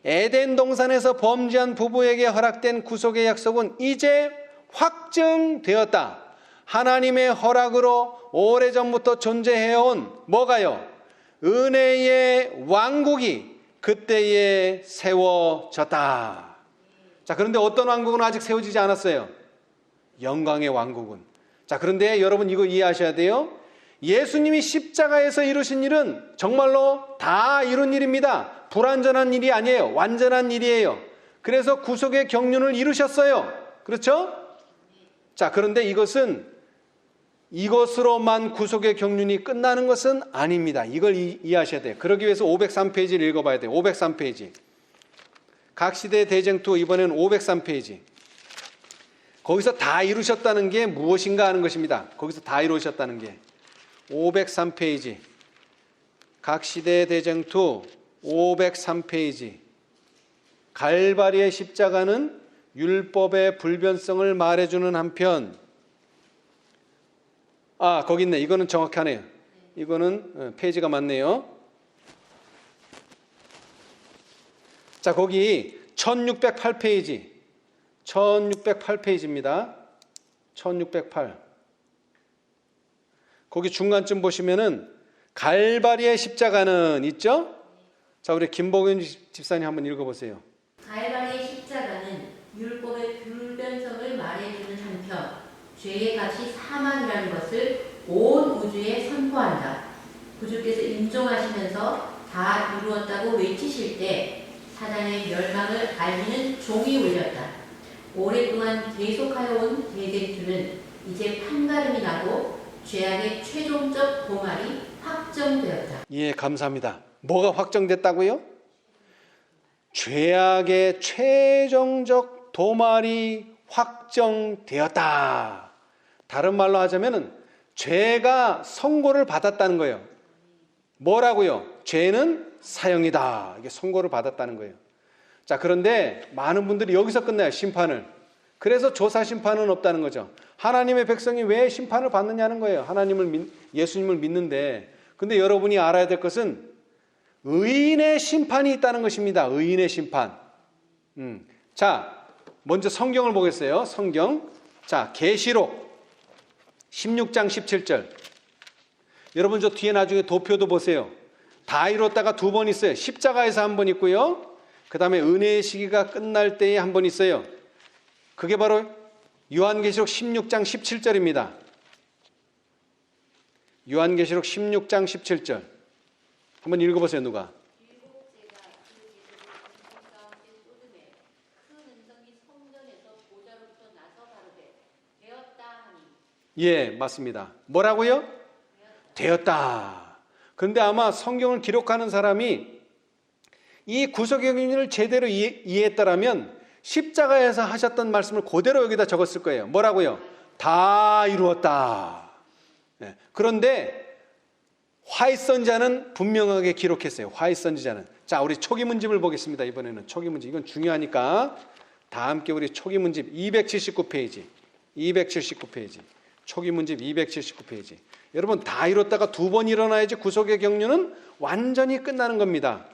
에덴 동산에서 범죄한 부부에게 허락된 구속의 약속은 이제 확증되었다. 하나님의 허락으로 오래전부터 존재해온 뭐가요? 은혜의 왕국이 그때에 세워졌다. 자, 그런데 어떤 왕국은 아직 세워지지 않았어요? 영광의 왕국은. 자, 그런데 여러분 이거 이해하셔야 돼요. 예수님이 십자가에서 이루신 일은 정말로 다 이룬 일입니다. 불완전한 일이 아니에요. 완전한 일이에요. 그래서 구속의 경륜을 이루셨어요. 그렇죠? 자, 그런데 이것으로만 구속의 경륜이 끝나는 것은 아닙니다. 이걸 이해하셔야 돼요. 그러기 위해서 503페이지를 읽어봐야 돼요. 503페이지. 각시대 대쟁투 이번에는 503페이지. 거기서 다 이루셨다는 게 무엇인가 하는 것입니다. 거기서 다 이루셨다는 게 503페이지. 각시대 대쟁투 503페이지. 갈바리의 십자가는 율법의 불변성을 말해주는 한편, 거기 있네. 이거는 정확하네요. 이거는 페이지가 맞네요. 자, 거기 1608페이지. 1608페이지입니다. 1608. 거기 중간쯤 보시면은 갈바리의 십자가는 있죠? 자, 우리 김복윤 집사님 한번 읽어보세요. 갈바리의 십자가는 율법의 불변성을 말해주는 한편 죄의 값이 사망이라는 것을 온 우주에 선포한다. 구주께서 임종하시면서 다 이루었다고 외치실 때 사단의 멸망을 알리는 종이 울렸다. 오랫동안 계속하여 온 대쟁투는 이제 판가름이 나고 죄악의 최종적 도말이 확정되었다. 예, 감사합니다. 뭐가 확정됐다고요? 죄악의 최종적 도말이 확정되었다. 다른 말로 하자면은 죄가 선고를 받았다는 거예요. 뭐라고요? 죄는 사형이다. 이게 선고를 받았다는 거예요. 자, 그런데 많은 분들이 여기서 끝나요, 심판을. 그래서 조사 심판은 없다는 거죠. 하나님의 백성이 왜 심판을 받느냐는 거예요. 예수님을 믿는데. 근데 여러분이 알아야 될 것은 의인의 심판이 있다는 것입니다. 의인의 심판. 자, 먼저 성경을 보겠어요. 성경. 자, 계시록 16장 17절. 여러분 저 뒤에 나중에 도표도 보세요. 다 이뤘다가 두 번 있어요. 십자가에서 한 번 있고요. 그 다음에 은혜의 시기가 끝날 때에 한 번 있어요. 그게 바로 요한계시록 16장 17절입니다. 요한계시록 16장 17절. 한번 읽어보세요, 누가. 예, 맞습니다. 뭐라고요? 되었다. 그런데 아마 성경을 기록하는 사람이 이 구속의 경륜을 제대로 이해했다라면 십자가에서 하셨던 말씀을 그대로 여기다 적었을 거예요. 뭐라고요? 다 이루었다. 네. 그런데 화이 선지자는 분명하게 기록했어요. 화이 선지자는. 자, 우리 초기 문집을 보겠습니다. 이번에는 초기 문집. 이건 중요하니까 다 함께 우리 초기 문집 279페이지. 279페이지. 초기 문집 279페이지. 여러분 다 이뤘다가 두 번 일어나야지 구속의 경륜은 완전히 끝나는 겁니다.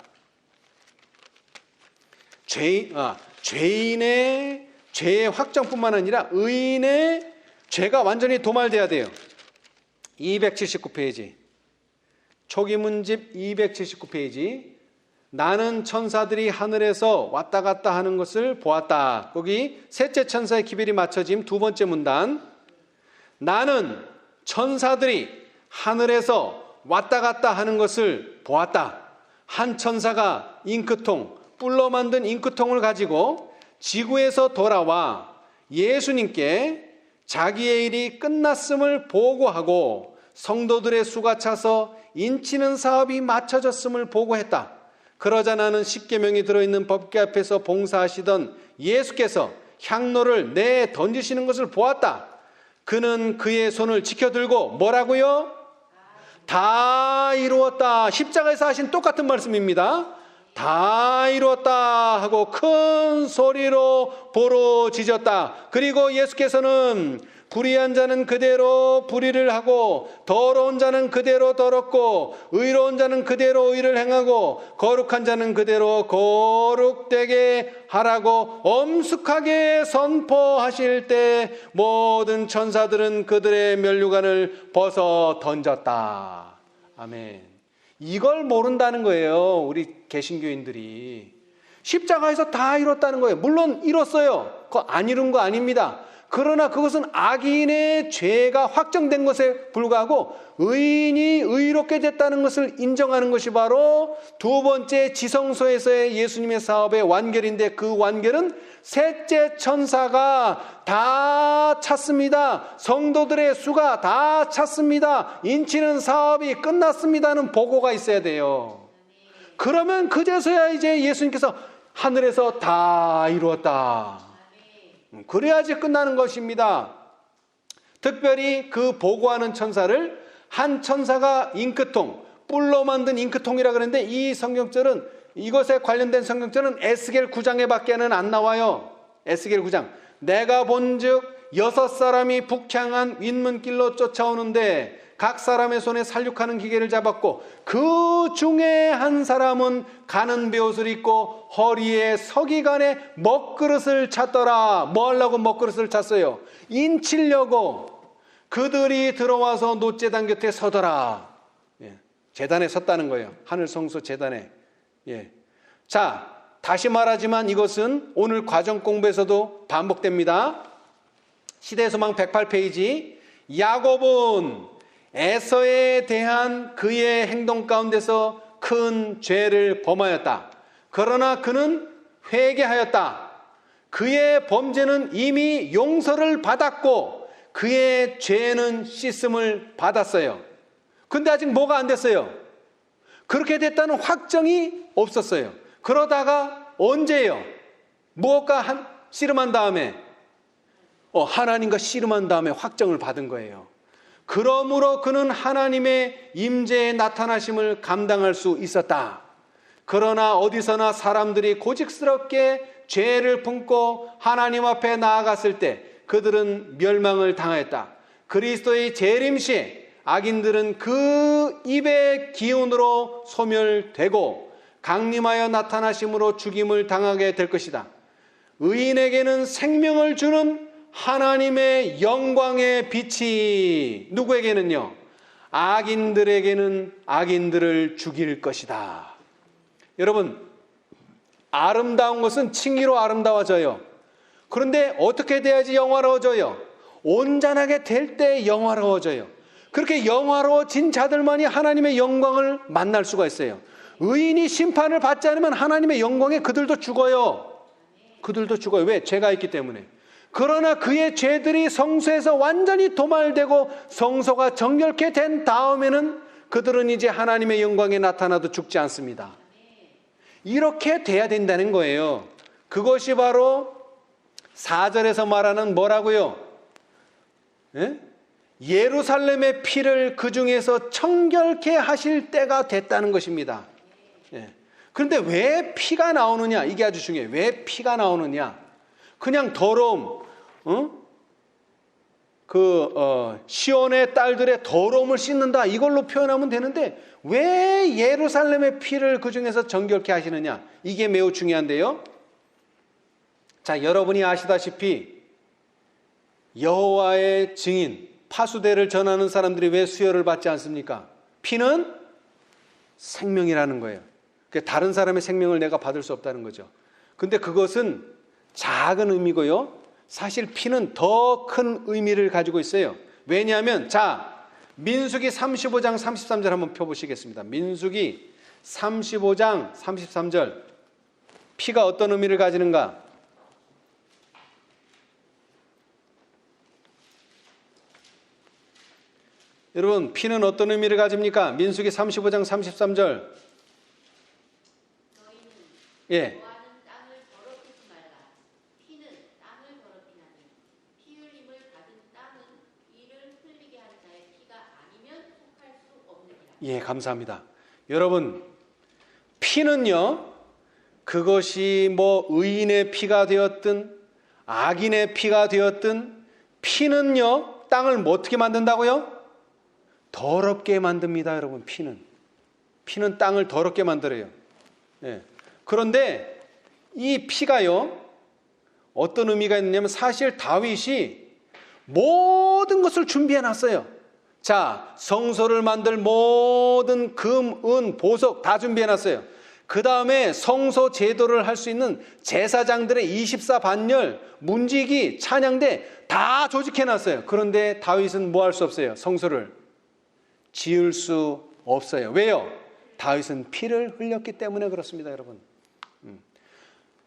죄인의 죄의 확정뿐만 아니라 의인의 죄가 완전히 도말돼야 돼요. 279페이지. 초기 문집 279페이지. 나는 천사들이 하늘에서 왔다 갔다 하는 것을 보았다. 거기 셋째 천사의 기별이 맞춰짐 두 번째 문단. 나는 천사들이 하늘에서 왔다 갔다 하는 것을 보았다. 한 천사가 잉크통, 뿔로 만든 잉크통을 가지고 지구에서 돌아와 예수님께 자기의 일이 끝났음을 보고하고 성도들의 수가 차서 인치는 사업이 마쳐졌음을 보고했다. 그러자 나는 십계명이 들어있는 법궤 앞에서 봉사하시던 예수께서 향로를 내에 던지시는 것을 보았다. 그는 그의 손을 지켜들고 뭐라고요? 다 이루었다. 십자가에서 하신 똑같은 말씀입니다. 다 이루었다 하고 큰 소리로 부르짖었다. 그리고 예수께서는 불의한 자는 그대로 불의를 하고 더러운 자는 그대로 더럽고 의로운 자는 그대로 의를 행하고 거룩한 자는 그대로 거룩되게 하라고 엄숙하게 선포하실 때 모든 천사들은 그들의 면류관을 벗어 던졌다. 아멘. 이걸 모른다는 거예요. 우리 개신교인들이. 십자가에서 다 이뤘다는 거예요. 물론 이뤘어요. 그거 안 이룬 거 아닙니다. 그러나 그것은 악인의 죄가 확정된 것에 불과하고 의인이 의롭게 됐다는 것을 인정하는 것이 바로 두 번째 지성소에서의 예수님의 사업의 완결인데, 그 완결은 셋째 천사가 다 찼습니다. 성도들의 수가 다 찼습니다. 인치는 사업이 끝났습니다는 보고가 있어야 돼요. 그러면 그제서야 이제 예수님께서 하늘에서 다 이루었다. 그래야지 끝나는 것입니다. 특별히 그 보고하는 천사를 한 천사가 잉크통, 뿔로 만든 잉크통이라 그러는데 이 성경절은, 이것에 관련된 성경절은 에스겔 9장에밖에는 안 나와요. 에스겔 9장. 내가 본즉 6사람이 북향한 윗문길로 쫓아오는데 각 사람의 손에 살육하는 기계를 잡았고 그 중에 한 사람은 가는 베옷을 입고 허리에 서기관에 먹그릇을 찼더라. 뭐 하려고 먹그릇을 찼어요? 인치려고. 그들이 들어와서 놋제단 곁에 서더라. 예, 제단에 섰다는 거예요. 하늘 성소 제단에. 예. 자, 다시 말하지만 이것은 오늘 과정 공부에서도 반복됩니다. 시대소망 108페이지. 야곱은 에서에 대한 그의 행동 가운데서 큰 죄를 범하였다. 그러나 그는 회개하였다. 그의 범죄는 이미 용서를 받았고 그의 죄는 씻음을 받았어요. 근데 아직 뭐가 안 됐어요? 그렇게 됐다는 확정이 없었어요. 그러다가 언제예요? 무엇과 씨름한 다음에 하나님과 씨름한 다음에 확정을 받은 거예요. 그러므로 그는 하나님의 임재의 나타나심을 감당할 수 있었다. 그러나 어디서나 사람들이 고집스럽게 죄를 품고 하나님 앞에 나아갔을 때 그들은 멸망을 당하였다. 그리스도의 재림 시에 악인들은 그 입의 기운으로 소멸되고 강림하여 나타나심으로 죽임을 당하게 될 것이다. 의인에게는 생명을 주는 하나님의 영광의 빛이 누구에게는요? 악인들에게는 악인들을 죽일 것이다. 여러분, 아름다운 것은 칭의로 아름다워져요. 그런데 어떻게 돼야지 영화로워져요? 온전하게 될 때 영화로워져요. 그렇게 영화로워진 자들만이 하나님의 영광을 만날 수가 있어요. 의인이 심판을 받지 않으면 하나님의 영광에 그들도 죽어요. 그들도 죽어요. 왜? 죄가 있기 때문에. 그러나 그의 죄들이 성소에서 완전히 도말되고 성소가 정결케 된 다음에는 그들은 이제 하나님의 영광에 나타나도 죽지 않습니다. 이렇게 돼야 된다는 거예요. 그것이 바로 4절에서 말하는 뭐라고요? 예? 예루살렘의 피를 그 중에서 청결케 하실 때가 됐다는 것입니다. 예. 그런데 왜 피가 나오느냐? 이게 아주 중요해요. 왜 피가 나오느냐? 그냥 더러움, 시온의 딸들의 더러움을 씻는다, 이걸로 표현하면 되는데 왜 예루살렘의 피를 그 중에서 정결케 하시느냐? 이게 매우 중요한데요. 자, 여러분이 아시다시피 여호와의 증인, 파수대를 전하는 사람들이 왜 수혈을 받지 않습니까? 피는 생명이라는 거예요. 다른 사람의 생명을 내가 받을 수 없다는 거죠. 근데 그것은 작은 의미고요. 사실 피는 더 큰 의미를 가지고 있어요. 왜냐하면, 자, 민수기 35장 33절 한번 펴보시겠습니다. 민수기 35장 33절. 피가 어떤 의미를 가지는가? 여러분, 피는 어떤 의미를 가집니까? 민수기 35장 33절. 예. 예, 감사합니다. 여러분, 피는요, 그것이 뭐 의인의 피가 되었든 악인의 피가 되었든 피는요, 땅을 뭐 어떻게 만든다고요? 더럽게 만듭니다, 여러분. 피는 땅을 더럽게 만들어요. 예. 그런데 이 피가요, 어떤 의미가 있느냐면 사실 다윗이 모든 것을 준비해 놨어요. 자, 성소를 만들 모든 금, 은, 보석 다 준비해 놨어요. 그 다음에 성소 제도를 할 수 있는 제사장들의 24반열, 문지기, 찬양대 다 조직해 놨어요. 그런데 다윗은 뭐 할 수 없어요? 성소를 지을 수 없어요. 왜요? 다윗은 피를 흘렸기 때문에 그렇습니다, 여러분.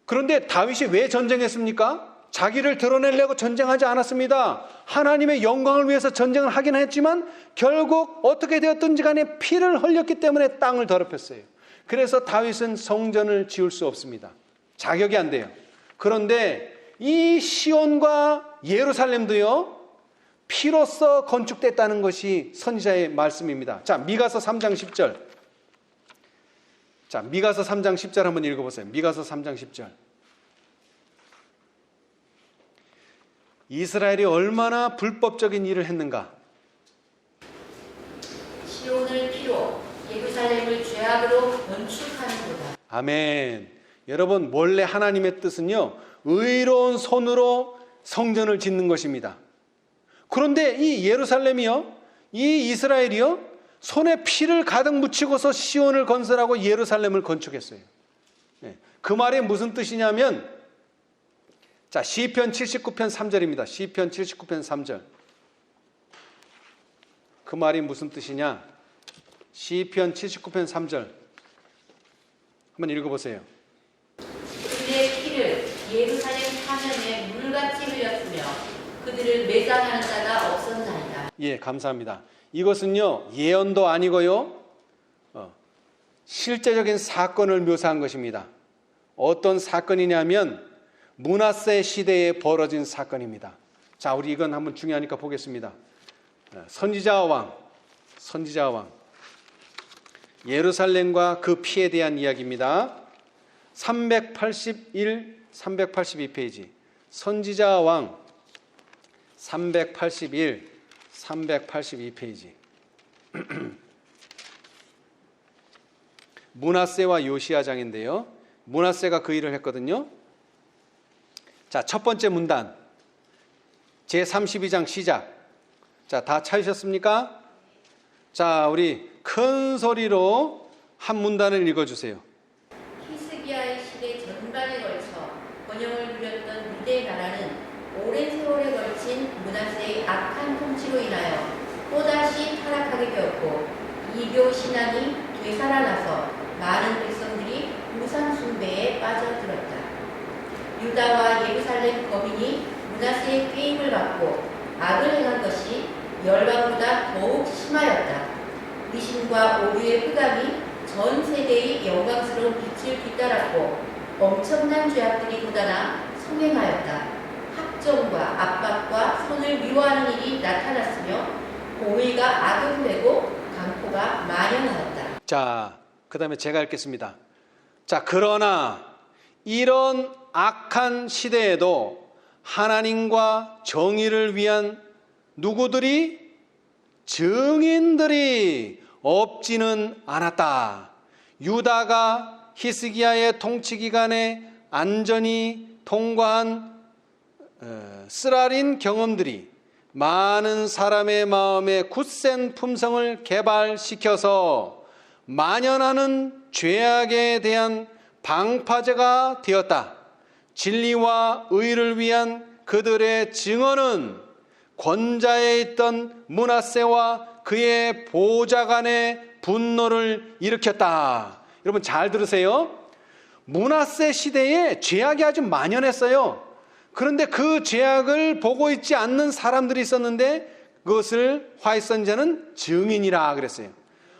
그런데 다윗이 왜 전쟁했습니까? 자기를 드러내려고 전쟁하지 않았습니다. 하나님의 영광을 위해서 전쟁을 하긴 했지만 결국 어떻게 되었든지 간에 피를 흘렸기 때문에 땅을 더럽혔어요. 그래서 다윗은 성전을 지을 수 없습니다. 자격이 안 돼요. 그런데 이 시온과 예루살렘도요, 피로써 건축됐다는 것이 선지자의 말씀입니다. 자, 미가서 3장 10절. 자, 미가서 3장 10절 한번 읽어보세요. 미가서 3장 10절. 이스라엘이 얼마나 불법적인 일을 했는가? 시온을 피로 예루살렘을 죄악으로 건축하는도다. 아멘. 여러분, 원래 하나님의 뜻은요, 의로운 손으로 성전을 짓는 것입니다. 그런데 이 예루살렘이요, 이 이스라엘이요, 손에 피를 가득 묻히고서 시온을 건설하고 예루살렘을 건축했어요. 그 말이 무슨 뜻이냐면, 자, 시편 79편 3절입니다. 시편 79편 3절. 그 말이 무슨 뜻이냐? 시편 79편 3절. 한번 읽어보세요. 그들의 피를 예루살렘 사면에 물같이 흘렸으며 그들을 매장하는 자가 없었나이다. 예, 감사합니다. 이것은요, 예언도 아니고요, 실제적인 사건을 묘사한 것입니다. 어떤 사건이냐면 므낫세 시대에 벌어진 사건입니다. 자, 우리 이건 한번 중요하니까 보겠습니다. 선지자와 왕, 예루살렘과 그 피에 대한 이야기입니다. 381, 382페이지. 선지자와 왕 381, 382페이지. 므낫세와 요시야장인데요. 므낫세가 그 일을 했거든요. 자, 첫 번째 문단. 제32장 시작. 자, 다 찾으셨습니까? 자, 우리 큰 소리로 한 문단을 읽어주세요. 히스기야의 시대 전반에 걸쳐 번영을 누렸던 유대 나라는 오랜 세월에 걸친 므낫세의 악한 통치로 인하여 또다시 타락하게 되었고 이교 신앙이 되살아나서 많은 백성들이 우상 숭배에 빠져들었다. 유다와 예루살렘 거민이 므낫세의 꾀임을 받고 악을 행한 것이 열방보다 더욱 심하였다. 미신과 오류의 흑암이 전 세대의 영광스러운 빛을 뒤따랐고 엄청난 죄악들이 돋아나 성행하였다. 학정과 압박과 손을 미워하는 일이 나타났으며 공의가 악을 후회고 강포가 만연하였다. 자, 그 다음에 제가 읽겠습니다. 자, 그러나 이런 악한 시대에도 하나님과 정의를 위한 누구들이? 증인들이 없지는 않았다. 유다가 히스기야의 통치 기간에 안전히 통과한 쓰라린 경험들이 많은 사람의 마음에 굳센 품성을 개발시켜서 만연하는 죄악에 대한 방파제가 되었다. 진리와 의를 위한 그들의 증언은 권자에 있던 므낫세와 그의 보좌관의 분노를 일으켰다. 여러분 잘 들으세요. 므낫세 시대에 죄악이 아주 만연했어요. 그런데 그 죄악을 보고 있지 않는 사람들이 있었는데 그것을 화해선자는 증인이라 그랬어요.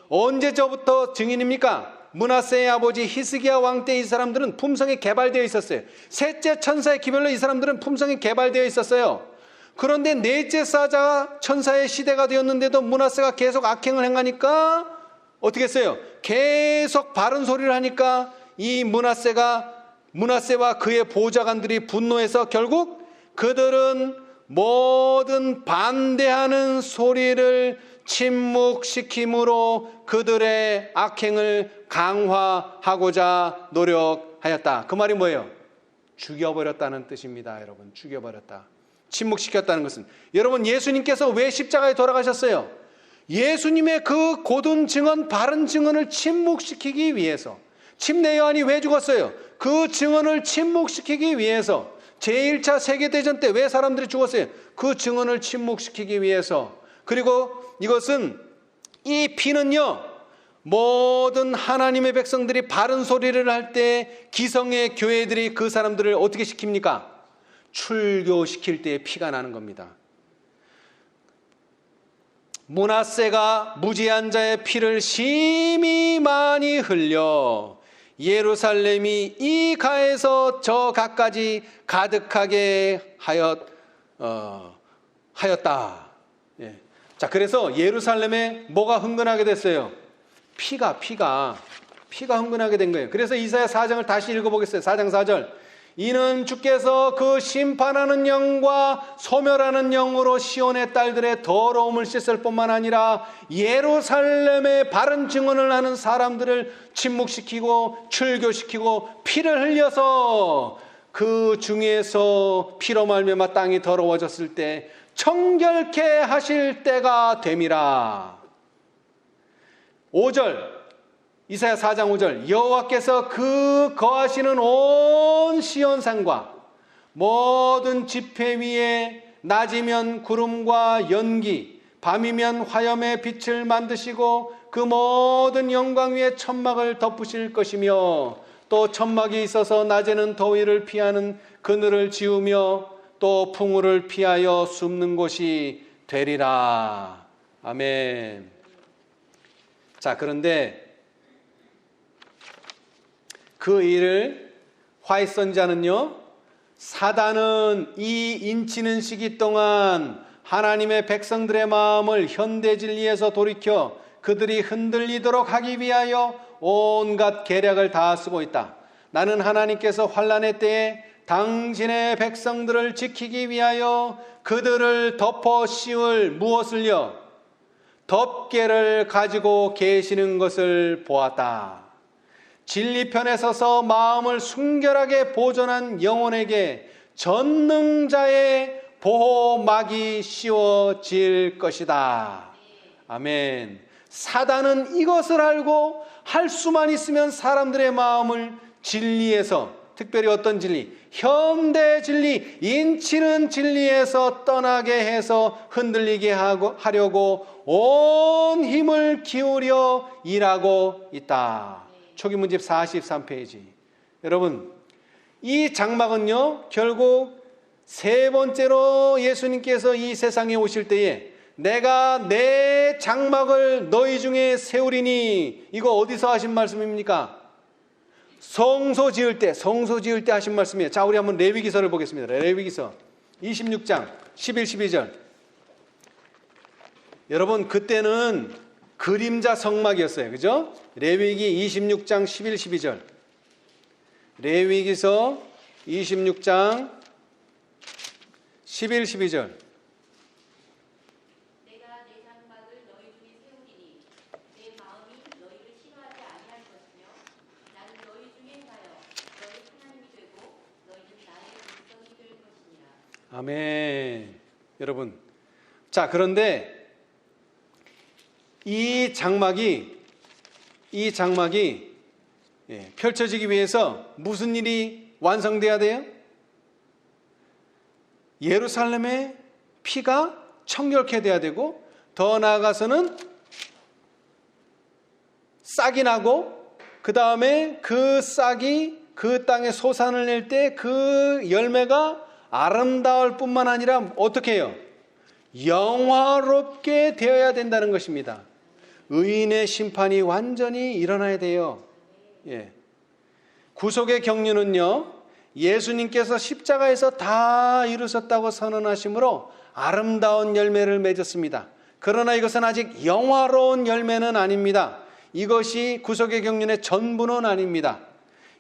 언제부터 증인입니까? 므낫세의 아버지 히스기야 왕 때 이 사람들은 품성이 개발되어 있었어요. 셋째 천사의 기별로 이 사람들은 품성이 개발되어 있었어요. 그런데 넷째 사자 천사의 시대가 되었는데도 므낫세가 계속 악행을 행하니까 어떻게 했어요? 계속 바른 소리를 하니까 이 므낫세와 그의 보좌관들이 분노해서 결국 그들은 모든 반대하는 소리를 침묵시킴으로 그들의 악행을 강화하고자 노력하였다. 그 말이 뭐예요? 죽여버렸다는 뜻입니다. 여러분, 죽여버렸다. 침묵시켰다는 것은, 여러분, 예수님께서 왜 십자가에 돌아가셨어요? 예수님의 그 고든 증언, 바른 증언을 침묵시키기 위해서. 침례 요한이 왜 죽었어요? 그 증언을 침묵시키기 위해서. 제1차 세계대전 때 왜 사람들이 죽었어요? 그 증언을 침묵시키기 위해서. 그리고 이것은, 이 피는요, 모든 하나님의 백성들이 바른 소리를 할 때 기성의 교회들이 그 사람들을 어떻게 시킵니까? 출교시킬 때에 피가 나는 겁니다. 므낫세가 무지한 자의 피를 심히 많이 흘려 예루살렘이 이 가에서 저 가까지 가득하게 하였다. 예. 자, 그래서 예루살렘에 뭐가 흥건하게 됐어요? 피가 흥건하게 된 거예요. 그래서 이사야 4장을 다시 읽어보겠어요. 4장 4절. 이는 주께서 그 심판하는 영과 소멸하는 영으로 시온의 딸들의 더러움을 씻을 뿐만 아니라 예루살렘의 바른 증언을 하는 사람들을 침묵시키고 출교시키고 피를 흘려서 그 중에서 피로 말미암아 땅이 더러워졌을 때 청결케 하실 때가 됨이라. 5절 이사야 4장 5절. 여호와께서 그 거하시는 온 시온산과 모든 지폐 위에 낮이면 구름과 연기, 밤이면 화염의 빛을 만드시고 그 모든 영광 위에 천막을 덮으실 것이며, 또 천막이 있어서 낮에는 더위를 피하는 그늘을 지으며 또 풍우를 피하여 숨는 곳이 되리라. 아멘. 자, 그런데 그 일을 화해 선지자는요, 사단은 이 인치는 시기 동안 하나님의 백성들의 마음을 현대 진리에서 돌이켜 그들이 흔들리도록 하기 위하여 온갖 계략을 다 쓰고 있다. 나는 하나님께서 환난의 때에 당신의 백성들을 지키기 위하여 그들을 덮어 씌울 무엇을요? 덮개를 가지고 계시는 것을 보았다. 진리편에 서서 마음을 순결하게 보존한 영혼에게 전능자의 보호막이 씌워질 것이다. 아멘. 사단은 이것을 알고 할 수만 있으면 사람들의 마음을 진리에서, 특별히 어떤 진리? 현대 진리, 인치는 진리에서 떠나게 해서 흔들리게 하려고 온 힘을 기울여 일하고 있다. 초기문집 43페이지. 여러분, 이 장막은요, 결국 세 번째로 예수님께서 이 세상에 오실 때에 내가 내 장막을 너희 중에 세우리니, 이거 어디서 하신 말씀입니까? 성소 지을 때 하신 말씀이에요. 자, 우리 한번 레위기서를 보겠습니다. 레위기서 26장 11, 12절. 여러분, 그때는 그림자 성막이었어요. 그죠? 레위기 26장 11, 12절. 레위기서 26장 11, 12절. 내가 내 장막을 너희 중에 세우리니 내 마음이 너희를 싫어하지 아니할 것이며 나는 너희 중에 가여 너희 하나님이 되고 너희는 나의 백성이 될 것이니라. 아멘. 여러분, 자, 그런데 이 장막이 펼쳐지기 위해서 무슨 일이 완성돼야 돼요? 예루살렘의 피가 청결케 돼야 되고, 더 나아가서는 싹이 나고, 그 다음에 그 싹이 그 땅에 소산을 낼 때 그 열매가 아름다울 뿐만 아니라 어떻게 해요? 영화롭게 되어야 된다는 것입니다. 의인의 심판이 완전히 일어나야 돼요. 예. 구속의 경륜은요, 예수님께서 십자가에서 다 이루셨다고 선언하심으로 아름다운 열매를 맺었습니다. 그러나 이것은 아직 영화로운 열매는 아닙니다. 이것이 구속의 경륜의 전부는 아닙니다.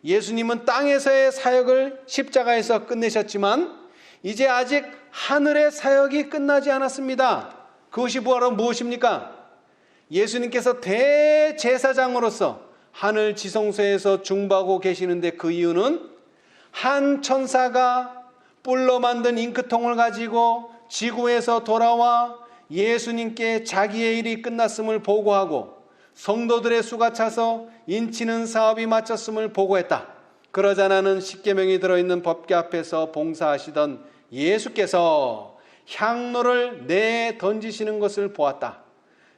예수님은 땅에서의 사역을 십자가에서 끝내셨지만 이제 아직 하늘의 사역이 끝나지 않았습니다. 그것이 바로 무엇입니까? 예수님께서 대제사장으로서 하늘 지성소에서 중보하고 계시는데, 그 이유는 한 천사가 뿔로 만든 잉크통을 가지고 지구에서 돌아와 예수님께 자기의 일이 끝났음을 보고하고 성도들의 수가 차서 인치는 사업이 마쳤음을 보고했다. 그러자 나는 십계명이 들어있는 법궤 앞에서 봉사하시던 예수께서 향로를 내 던지시는 것을 보았다.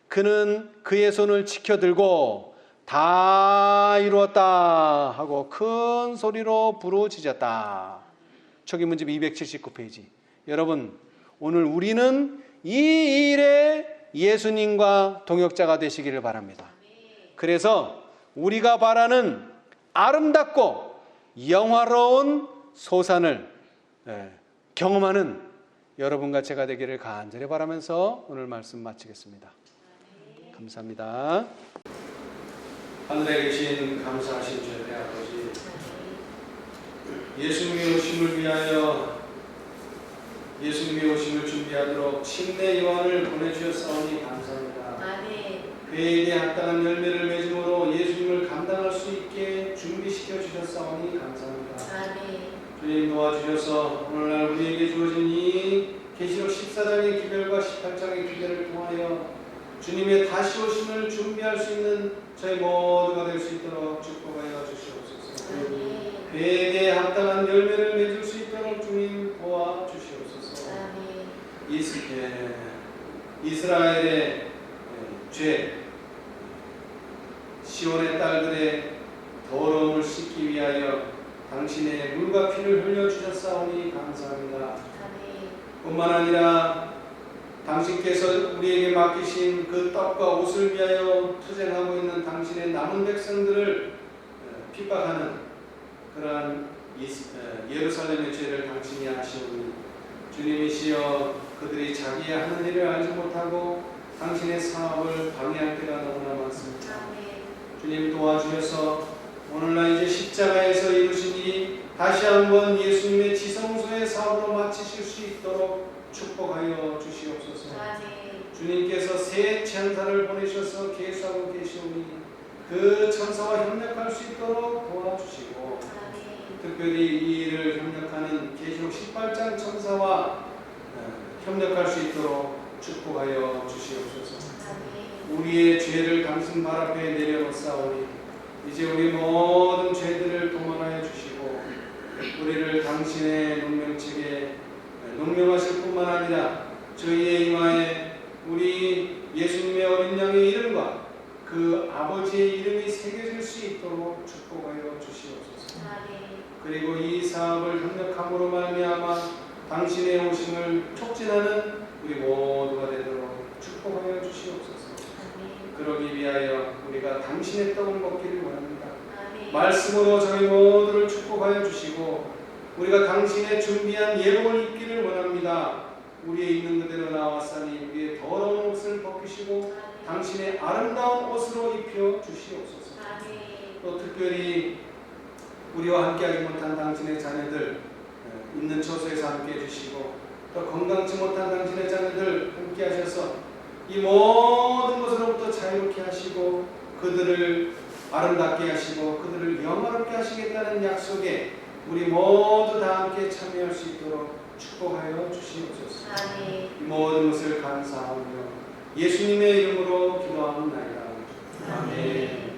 그는 그의 손을 치켜들고 다 이루었다 하고 큰 소리로 부르짖었다. 초기문집 279페이지. 여러분, 오늘 우리는 이 일에 예수님과 동역자가 되시기를 바랍니다. 그래서 우리가 바라는 아름답고 영화로운 소산을 경험하는 여러분과 제가 되기를 간절히 바라면서 오늘 말씀 마치겠습니다. 감사합니다. 하늘에 계신 감사하신 주의 아버지, 예수님의 오심을 위하여 예수님의 오심을 준비하도록 침례 요한을 보내주셨사오니 감사합니다. 그에게 합당한 열매를 맺음으로 예수님을 감당할 수 있게 준비시켜 주셨사오니 감사합니다. 주님 도와주셔서 오늘날 우리에게 주어진 이 계시록 14장의 기별과 18장의 기별을 통하여 주님의 다시 오심을 준비할 수 있는 저희 모두가 될 수 있도록 축복하여 주시옵소서. 그에게 합당한 열매를 맺을 수 있도록 주님 도와주시옵소서. 이스라엘의 죄, 시온의 딸들의 더러움을 씻기 위하여 당신의 물과 피를 흘려주셨사오니 감사합니다. 뿐만 아니라 당신께서 우리에게 맡기신 그 떡과 옷을 위하여 투쟁하고 있는 당신의 남은 백성들을 핍박하는 그러한 예루살렘의 죄를 당신이 아시오니 주님이시여 그들이 자기의 하는 일을 알지 못하고 당신의 사업을 방해할 때가 너무나 많습니다. 주님 도와주셔서 오늘날 이제 십자가에서 이루신 이 다시 한번 예수님의 지성소의 사업으로 마치실 수 있도록 축복하여 주시옵소서. 주님께서 새 천사를 보내셔서 계수하고 계시오니 그 천사와 협력할 수 있도록 도와주시고 특별히 이 일을 협력하는 계시록 18장 천사와 협력할 수 있도록 축복하여 주시옵소서. 우리의 죄를 당신 발 앞에 내려놓사오니 이제 우리 모든 죄들을 동원하여 주시고 우리를 당신의 농명책에 농명하실 뿐만 아니라 저희의 이마에 우리 예수님의 어린 양의 이름과 그 아버지의 이름이 새겨질 수 있도록 축복하여 주시옵소서. 그리고 이 사업을 협력함으로 말미암아 당신의 오심을 촉진하는 우리 모두가 되도록 축복하여 주시옵소서. 그러기 위하여 우리가 당신의 떡을 먹기를 원합니다. 말씀으로 저희 모두를 축복하여 주시고 우리가 당신의 준비한 예복을 입기를 원합니다. 우리의 있는 그대로 나왔사니 우리의 더러운 옷을 벗기시고 당신의 아름다운 옷으로 입혀 주시옵소서. 또 특별히 우리와 함께하지 못한 당신의 자녀들 있는 처소에서 함께해 주시고 또 건강치 못한 당신의 자녀들 함께하셔서 이 모든 것으로부터 자유롭게 하시고 그들을 아름답게 하시고 그들을 영화롭게 하시겠다는 약속에 우리 모두 다 함께 참여할 수 있도록 축복하여 주시옵소서. 이 모든 것을 감사하며 예수님의 이름으로 기도하옵나이다. 아멘.